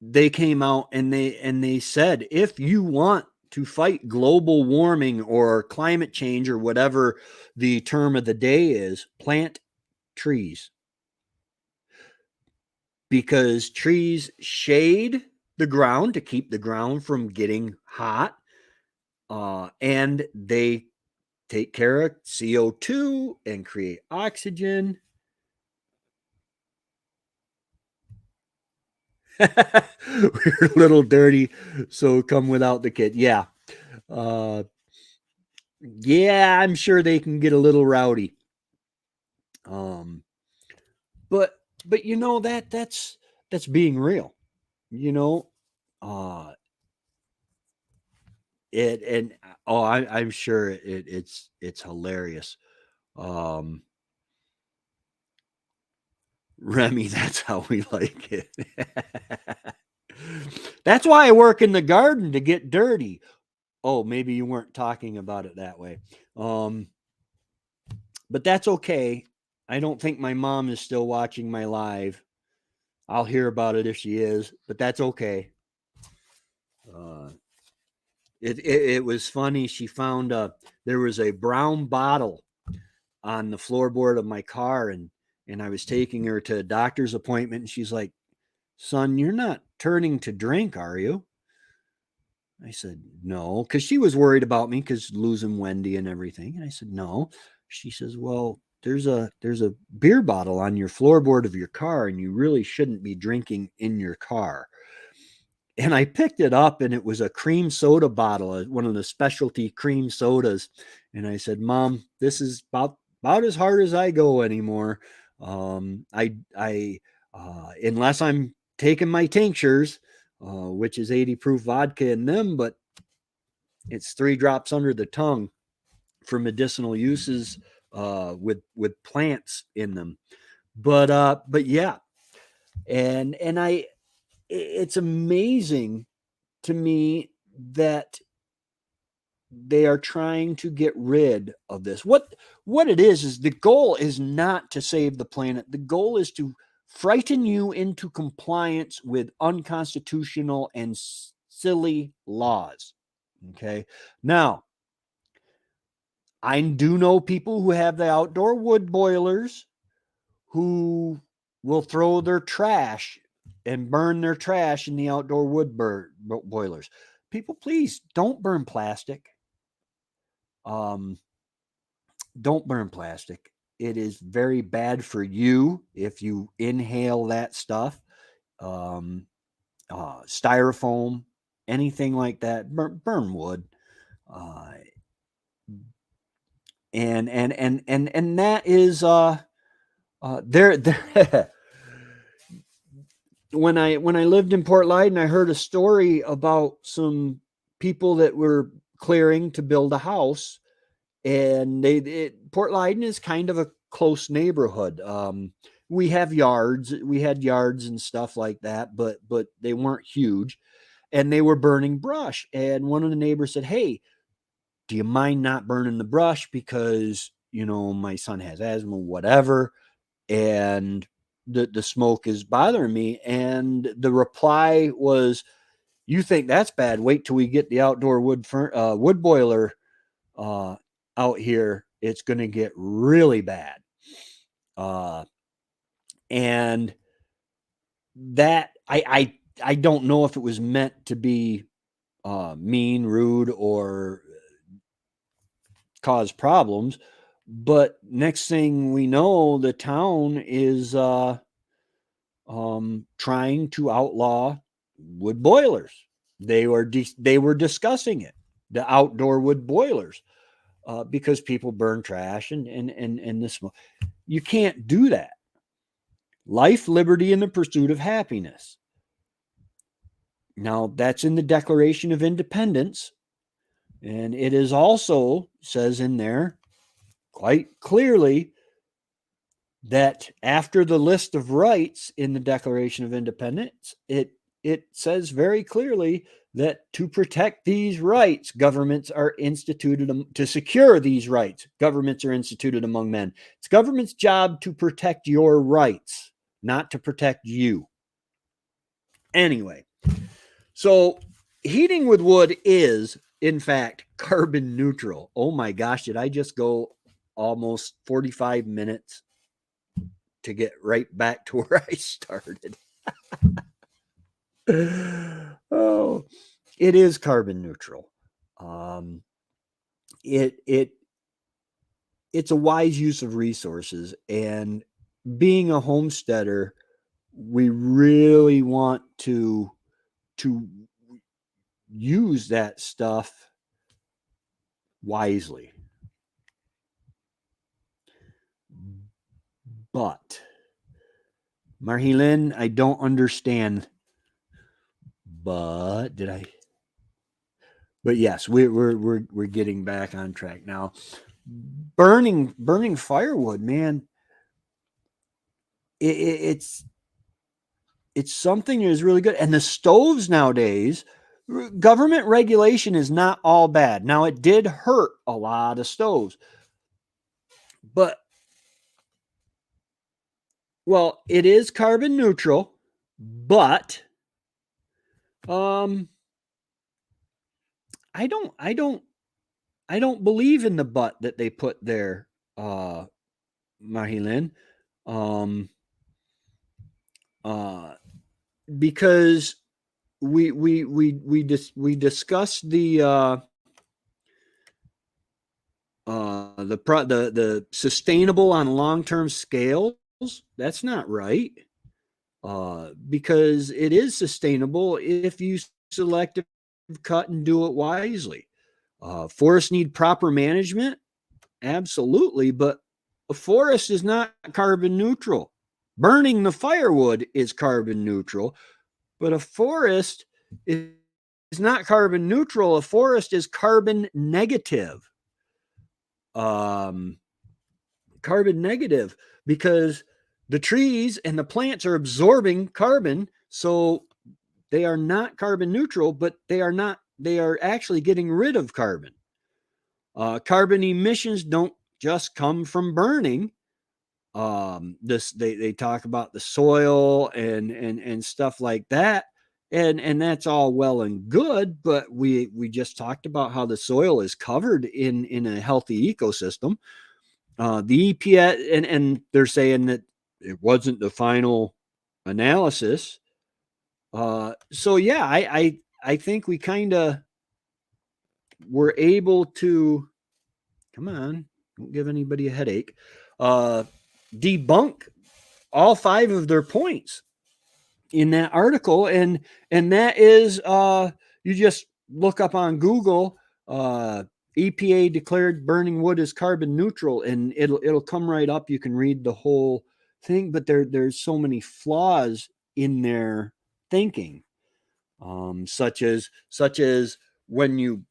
They came out and they said, if you want to fight global warming or climate change or whatever the term of the day is, plant trees, because trees shade the ground to keep the ground from getting hot, and they take care of CO2 and create oxygen. We're a little dirty, so come without the kid. Yeah. Yeah, I'm sure they can get a little rowdy. But you know that's being real. You know, it and oh, I'm sure it's hilarious. Remy, that's how we like it. That's why I work in the garden, to get dirty. Oh, maybe you weren't talking about it that way. But that's okay. I don't think my mom is still watching my live. I'll hear about it if she is, but that's okay. It was funny. She found there was a brown bottle on the floorboard of my car, and I was taking her to a doctor's appointment, and she's like, "Son, you're not turning to drink, are you?" I said, "No," because she was worried about me because losing Wendy and everything. And I said, "No." She says, "Well, there's a beer bottle on your floorboard of your car, and you really shouldn't be drinking in your car." And I picked it up, and it was a cream soda bottle, one of the specialty cream sodas. And I said, "Mom, this is about as hard as I go anymore. I unless I'm taking my tinctures, which is 80 proof vodka in them, but it's 3 drops under the tongue for medicinal uses with plants in them." But yeah, and it's amazing to me that they are trying to get rid of this. What it is the goal is not to save the planet. The goal is to frighten you into compliance with unconstitutional and silly laws. Okay. Now, I do know people who have the outdoor wood boilers who will throw their trash and burn their trash in the outdoor wood boilers. People, please don't burn plastic. Don't burn plastic. It is very bad for you if you inhale that stuff. Styrofoam, anything like that. Burn wood. And that is there when I lived in Port Leyden, I heard a story about some people that were clearing to build a house, and Port Leyden is kind of a close neighborhood. We have yards, we had yards and stuff like that, but they weren't huge, and they were burning brush. And one of the neighbors said, "Hey, do you mind not burning the brush because my son has asthma, whatever, and the smoke is bothering me." And the reply was, "You think that's bad? Wait till we get the outdoor wood boiler out here. It's going to get really bad." Uh, and that I don't know if it was meant to be mean, rude, or cause problems, but next thing we know, the town is trying to outlaw wood boilers. They were discussing it, the outdoor wood boilers, because people burn trash and the smoke. You can't do that. Life, liberty, and the pursuit of happiness. Now, that's in the Declaration of Independence, and it is also says in there quite clearly that after the list of rights in the Declaration of Independence, it says very clearly that to protect these rights, governments are instituted to secure these rights. Governments are instituted among men. It's government's job to protect your rights, not to protect you. Anyway, so heating with wood is, in fact, carbon neutral. Oh my gosh, did I just go almost 45 minutes to get right back to where I started? Oh, it is carbon neutral. It's a wise use of resources, and being a homesteader, we really want to use that stuff wisely. But Marhelin, I don't understand. But yes, we're getting back on track now. Burning firewood, man. It's something that is really good. And the stoves nowadays, government regulation is not all bad. Now, it did hurt a lot of stoves, but well, it is carbon neutral, but I don't believe in the but that they put there, Mahilin. Um, because we discussed the sustainable on long-term scales. That's not right. Because it is sustainable if you selective cut and do it wisely. Forests need proper management, absolutely, but a forest is not carbon neutral. Burning the firewood is carbon neutral, but a forest is not carbon neutral. A forest is carbon negative. Carbon negative because the trees and the plants are absorbing carbon, so they are not carbon neutral, but they are actually getting rid of carbon. Carbon emissions don't just come from burning. They talk about the soil and stuff like that, and that's all well and good, but we just talked about how the soil is covered in a healthy ecosystem. The EPA, and they're saying that it wasn't the final analysis. So yeah, I think we kind of were able to, come on, don't give anybody a headache, debunk all 5 of their points in that article, and that is, you just look up on Google, EPA declared burning wood as carbon neutral, and it'll come right up. You can read the whole thing, but there's so many flaws in their thinking, such as when you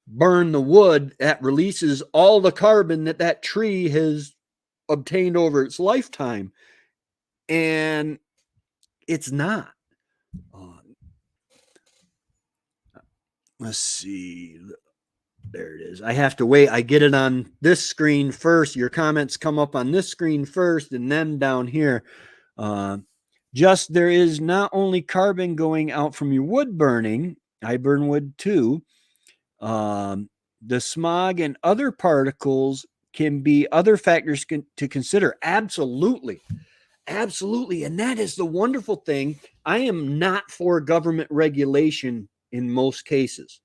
burn the wood, that releases all the carbon that tree has obtained over its lifetime, and it's not. Let's see. There it is. I have to wait. I get it on this screen first. Your comments come up on this screen first, and then down here. Just there is not only carbon going out from your wood burning. I burn wood too. The smog and other particles can be other factors to consider. Absolutely. Absolutely. And that is the wonderful thing. I am not for government regulation in most cases.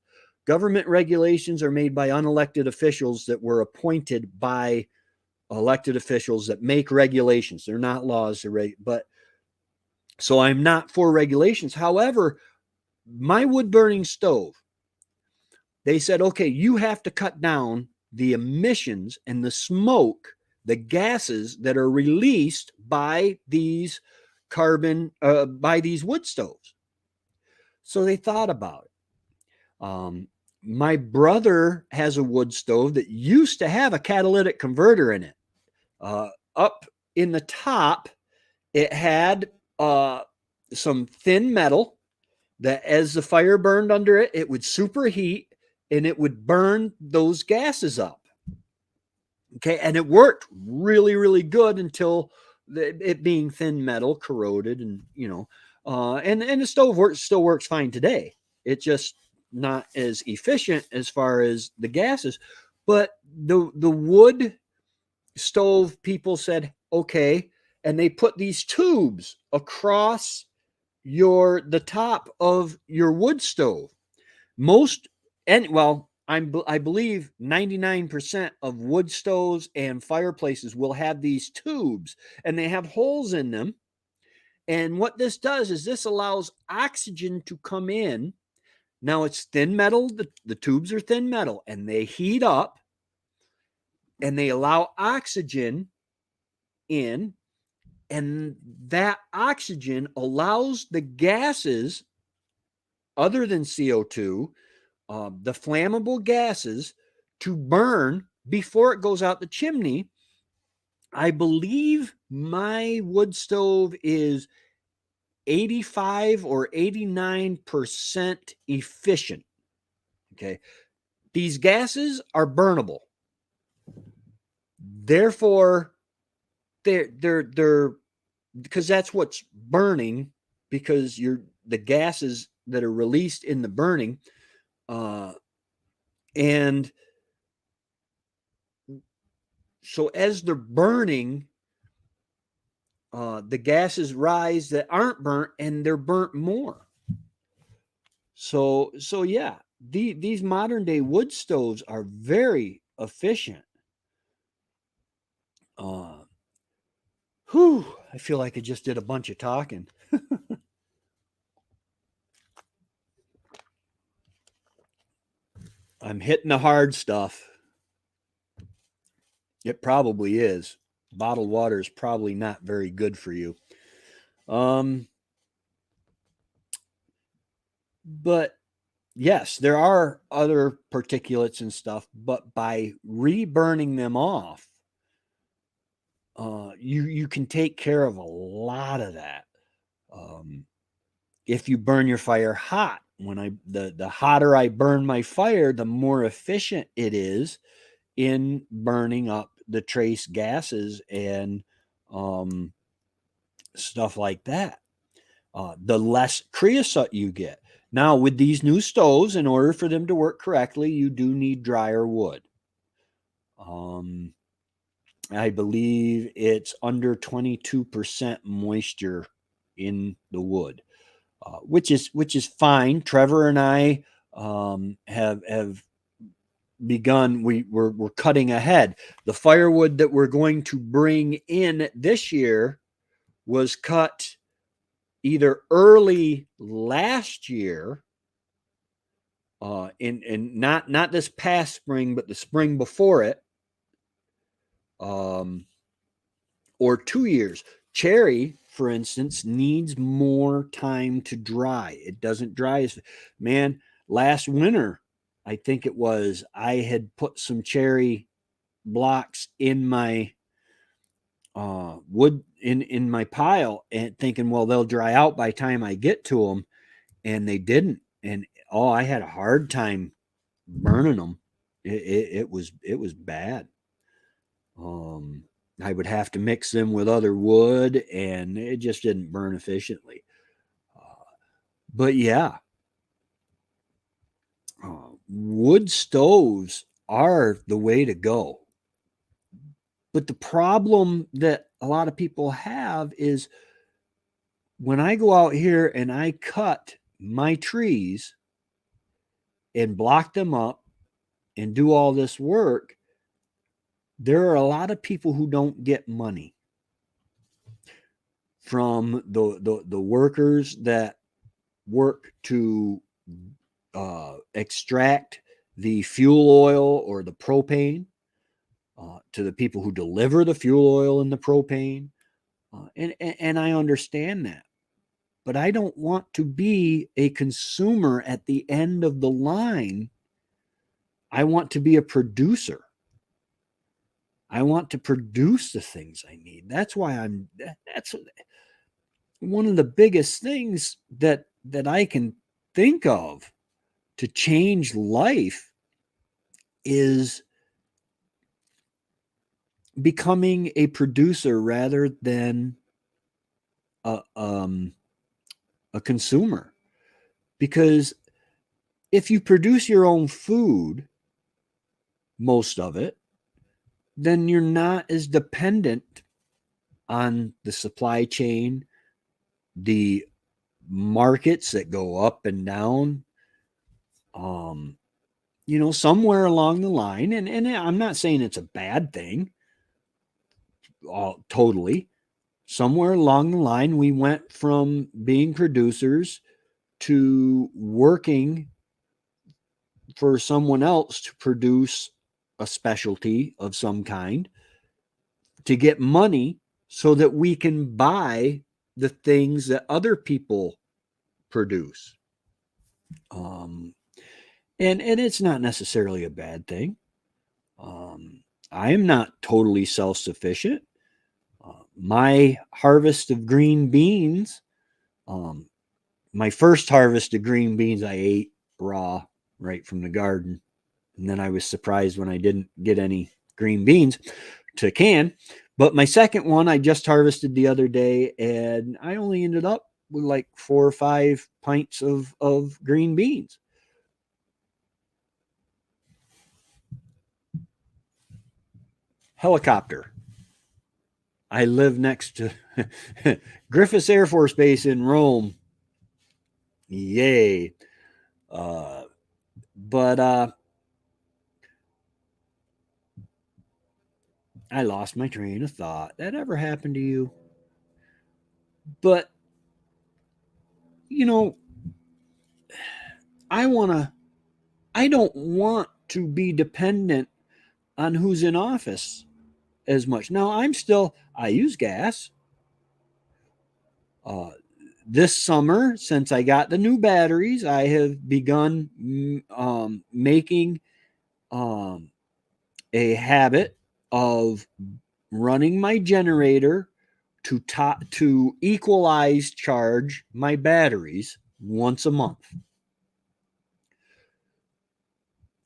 Government regulations are made by unelected officials that were appointed by elected officials that make regulations. They're not laws, but so I'm not for regulations. However, my wood burning stove, they said, okay, you have to cut down the emissions and the smoke, the gases that are released by these by these wood stoves. So they thought about it. My brother has a wood stove that used to have a catalytic converter in it. Up in the top, it had some thin metal that as the fire burned under it, it would superheat and it would burn those gases up. Okay. And it worked really, really good until it being thin metal corroded, and, and the stove still works fine today. It's just not as efficient as far as the gases. But the wood stove people said, okay. And they put these tubes across the top of your wood stove. I believe 99% of wood stoves and fireplaces will have these tubes, and they have holes in them. And what this does is this allows oxygen to come in. Now it's thin metal. The tubes are thin metal, and they heat up, and they allow oxygen in. And that oxygen allows the gases other than CO2, the flammable gases, to burn before it goes out the chimney. I believe my wood stove is 85 or 89% efficient. Okay. These gases are burnable. Therefore, they're because that's what's burning, because the gases that are released in the burning, and so as they're burning, the gases rise that aren't burnt, and they're burnt more. So yeah, these modern day wood stoves are very efficient. I feel like I just did a bunch of talking. I'm hitting the hard stuff. It probably is. Bottled water is probably not very good for you. But yes, there are other particulates and stuff, but by re-burning them off, you can take care of a lot of that. If you burn your fire hot, the hotter I burn my fire, the more efficient it is in burning up the trace gases and stuff like that. The less creosote you get. Now, with these new stoves, in order for them to work correctly, you do need drier wood. I believe it's under 22% moisture in the wood, which is fine. Trevor and I have begun. We're cutting ahead. The firewood that we're going to bring in this year was cut either early last year, in not this past spring, but the spring before it, or 2 years. Cherry for instance, needs more time to dry. It doesn't dry as, man, last winter, I think it was, I had put some cherry blocks in my wood in my pile and thinking, well, they'll dry out by the time I get to them, and they didn't. And I had a hard time burning them. It was bad. I would have to mix them with other wood, and it just didn't burn efficiently. But yeah, wood stoves are the way to go. But the problem that a lot of people have is when I go out here and I cut my trees and block them up and do all this work, there are a lot of people who don't get money from the workers that work to extract the fuel oil or the propane, to the people who deliver the fuel oil and the propane. And I understand that. But I don't want to be a consumer at the end of the line. I want to be a producer. I want to produce the things I need. That's why that's one of the biggest things that I can think of to change life is becoming a producer rather than a consumer. Because if you produce your own food, most of it, then you're not as dependent on the supply chain, the markets that go up and down. Somewhere along the line, and I'm not saying it's a bad thing, totally. Somewhere along the line, we went from being producers to working for someone else to produce a specialty of some kind to get money so that we can buy the things that other people produce. And it's not necessarily a bad thing. I am not totally self-sufficient. My harvest of green beans, my first harvest of green beans, I ate raw right from the garden. And then I was surprised when I didn't get any green beans to can. But my second one I just harvested the other day, and I only ended up with like 4 or 5 pints of green beans. Helicopter. I live next to Griffiths Air Force Base in Rome. Yay. But I lost my train of thought. That ever happened to you? But, I don't want to be dependent on who's in office as much. Now, I use gas. This summer, since I got the new batteries, I have begun making a habit of running my generator to equalize charge my batteries once a month.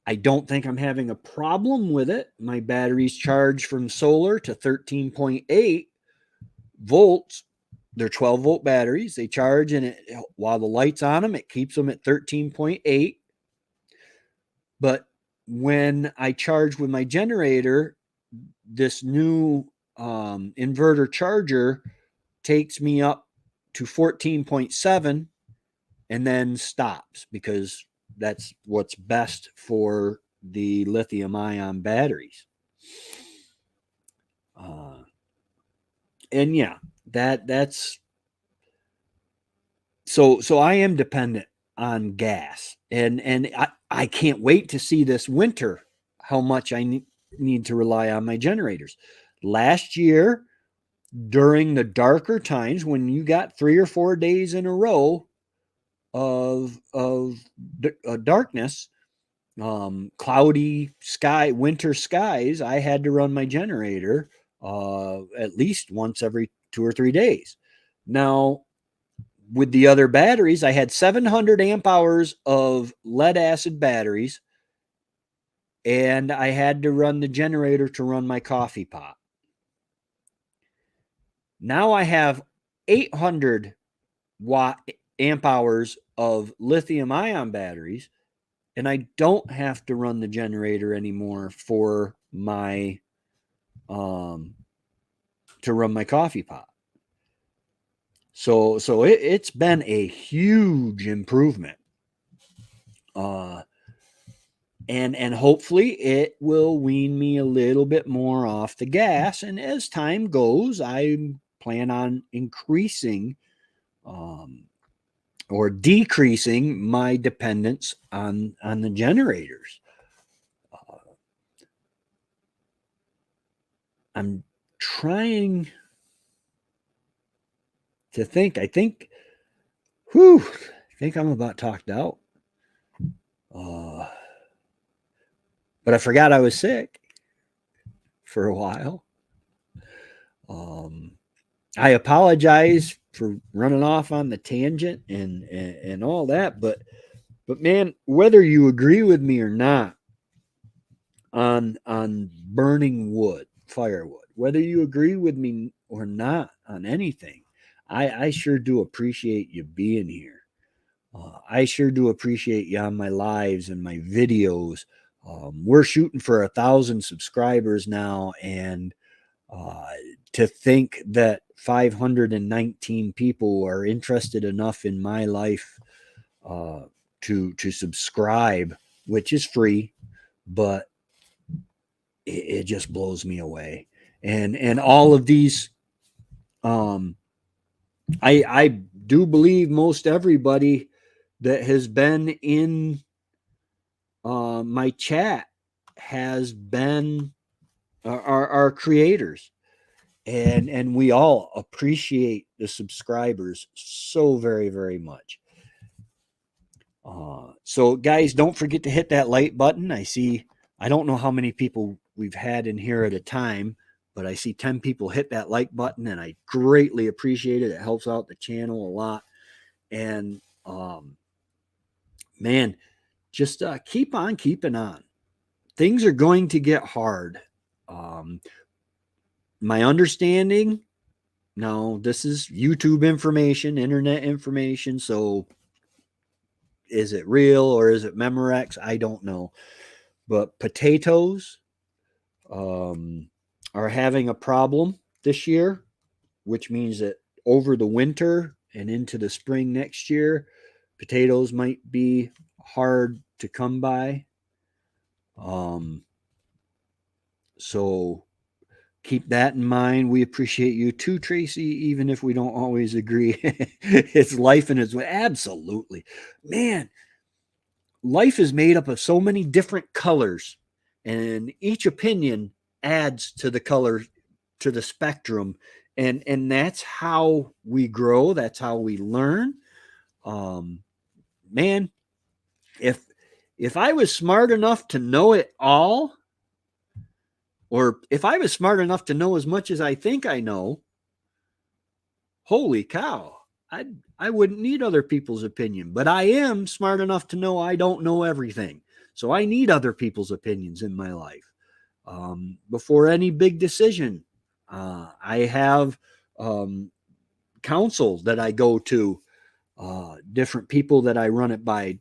I don't think I'm having a problem with it. My batteries charge from solar to 13.8 volts. They're 12-volt batteries. They charge, and while the light's on them, it keeps them at 13.8. But when I charge with my generator, this new inverter charger takes me up to 14.7 and then stops, because that's what's best for the lithium-ion batteries. And yeah, that's so I am dependent on gas, and I can't wait to see this winter how much I need to rely on my generators. Last year, during the darker times when you got 3 or 4 days in a row of darkness, cloudy sky, winter skies, I had to run my generator at least once every 2 or 3 days. Now, with the other batteries, I had 700 amp hours of lead acid batteries, and I had to run the generator to run my coffee pot. Now I have 800 watt amp hours of lithium ion batteries, and I don't have to run the generator anymore for my to run my coffee pot. So it's been a huge improvement. And hopefully it will wean me a little bit more off the gas. And as time goes, I plan on increasing or decreasing my dependence on the generators. I'm trying to think. I think I'm about talked out. But I forgot I was sick for a while. I apologize for running off on the tangent and all that, but man, whether you agree with me or not on burning wood, firewood, whether you agree with me or not on anything, I sure do appreciate you being here. I sure do appreciate you on my lives and my videos. We're shooting for 1,000 subscribers now, and to think that 519 people are interested enough in my life to subscribe, which is free, but it just blows me away. And all of these, I do believe most everybody that has been in my chat has been our creators, and we all appreciate the subscribers so very, very much. So guys, don't forget to hit that like button. I don't know how many people we've had in here at a time, but I see 10 people hit that like button, and I greatly appreciate it. It helps out the channel a lot. And man, just keep on keeping on. Things are going to get hard. My understanding, no, this is YouTube information, internet information. So is it real or is it Memorex? I don't know. But potatoes are having a problem this year, which means that over the winter and into the spring next year, potatoes might be hard to come by. So keep that in mind. We appreciate you too, Tracy, even if we don't always agree. It's life and it's absolutely, man, life is made up of so many different colors, and each opinion adds to the color, to the spectrum. And that's how we grow. That's how we learn. Man, if I was smart enough to know it all, or if I was smart enough to know as much as I think I know, holy cow, I wouldn't need other people's opinion. But I am smart enough to know I don't know everything. So I need other people's opinions in my life. Before any big decision, I have counsel that I go to, different people that I run it by.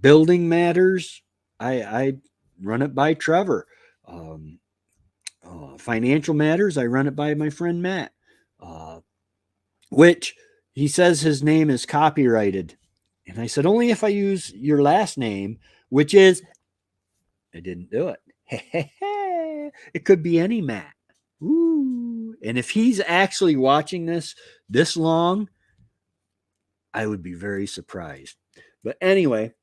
Building matters, I run it by Trevor. Financial matters, I run it by my friend Matt, which he says his name is copyrighted. And I said, only if I use your last name, which is, I didn't do it. It could be any Matt. Ooh. And if he's actually watching this long, I would be very surprised. But anyway,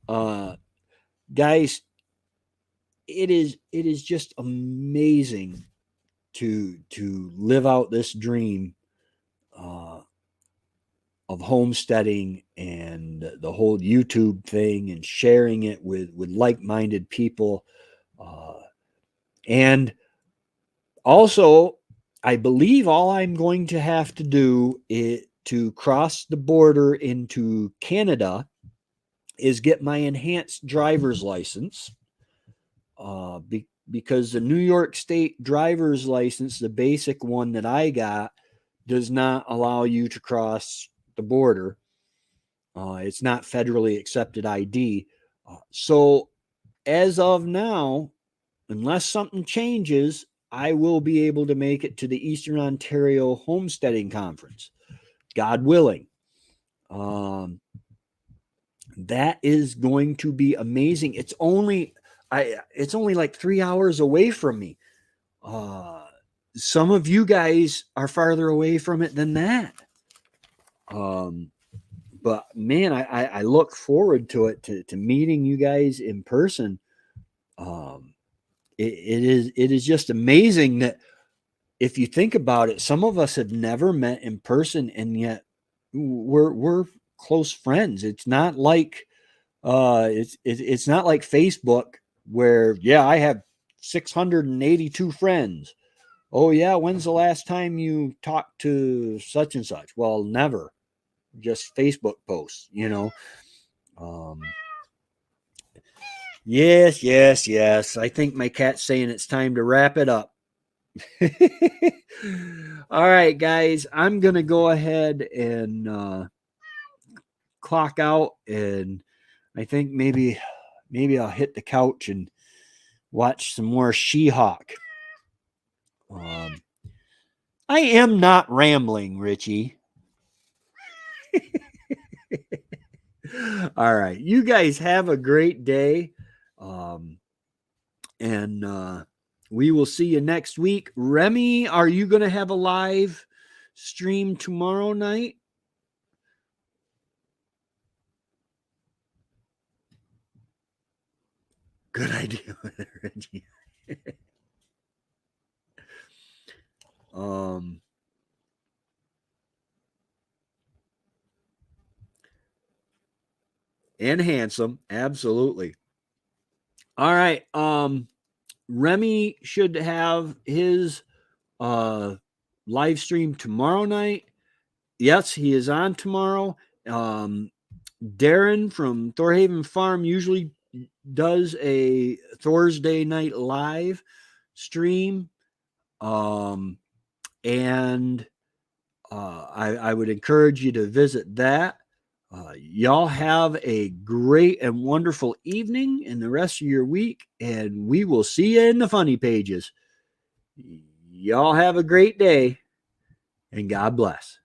guys, it is just amazing to live out this dream of homesteading and the whole YouTube thing and sharing it with like-minded people. And also, I believe all I'm going to have to do is to cross the border into Canada is get my enhanced driver's license. Because the New York State driver's license, the basic one that I got, does not allow you to cross the border. It's not federally accepted ID. So as of now, unless something changes, I will be able to make it to the Eastern Ontario Homesteading Conference, God willing. That is going to be amazing. It's only like 3 hours away from me. Some of you guys are farther away from it than that. But man, I look forward to it, to meeting you guys in person. It is just amazing that if you think about it, some of us have never met in person, and yet we're close friends. It's not like it's not like Facebook where, yeah, I have 682 friends. Oh yeah, when's the last time you talked to such and such? Well, never. Just Facebook posts, you know. Yes. I think my cat's saying it's time to wrap it up. All right, guys, I'm gonna go ahead and clock out, and I think maybe I'll hit the couch and watch some more She-Hulk. I am not rambling, Richie. All right, you guys have a great day, and we will see you next week. Remy, are you going to have a live stream tomorrow night? Good idea, Reggie. And handsome, absolutely. All right, Remy should have his live stream tomorrow night. Yes, he is on tomorrow. Darren from Thorhaven Farm usually does a Thursday night live stream. And I would encourage you to visit that. Y'all have a great and wonderful evening and the rest of your week, and we will see you in the funny pages. Y'all have a great day, and God bless.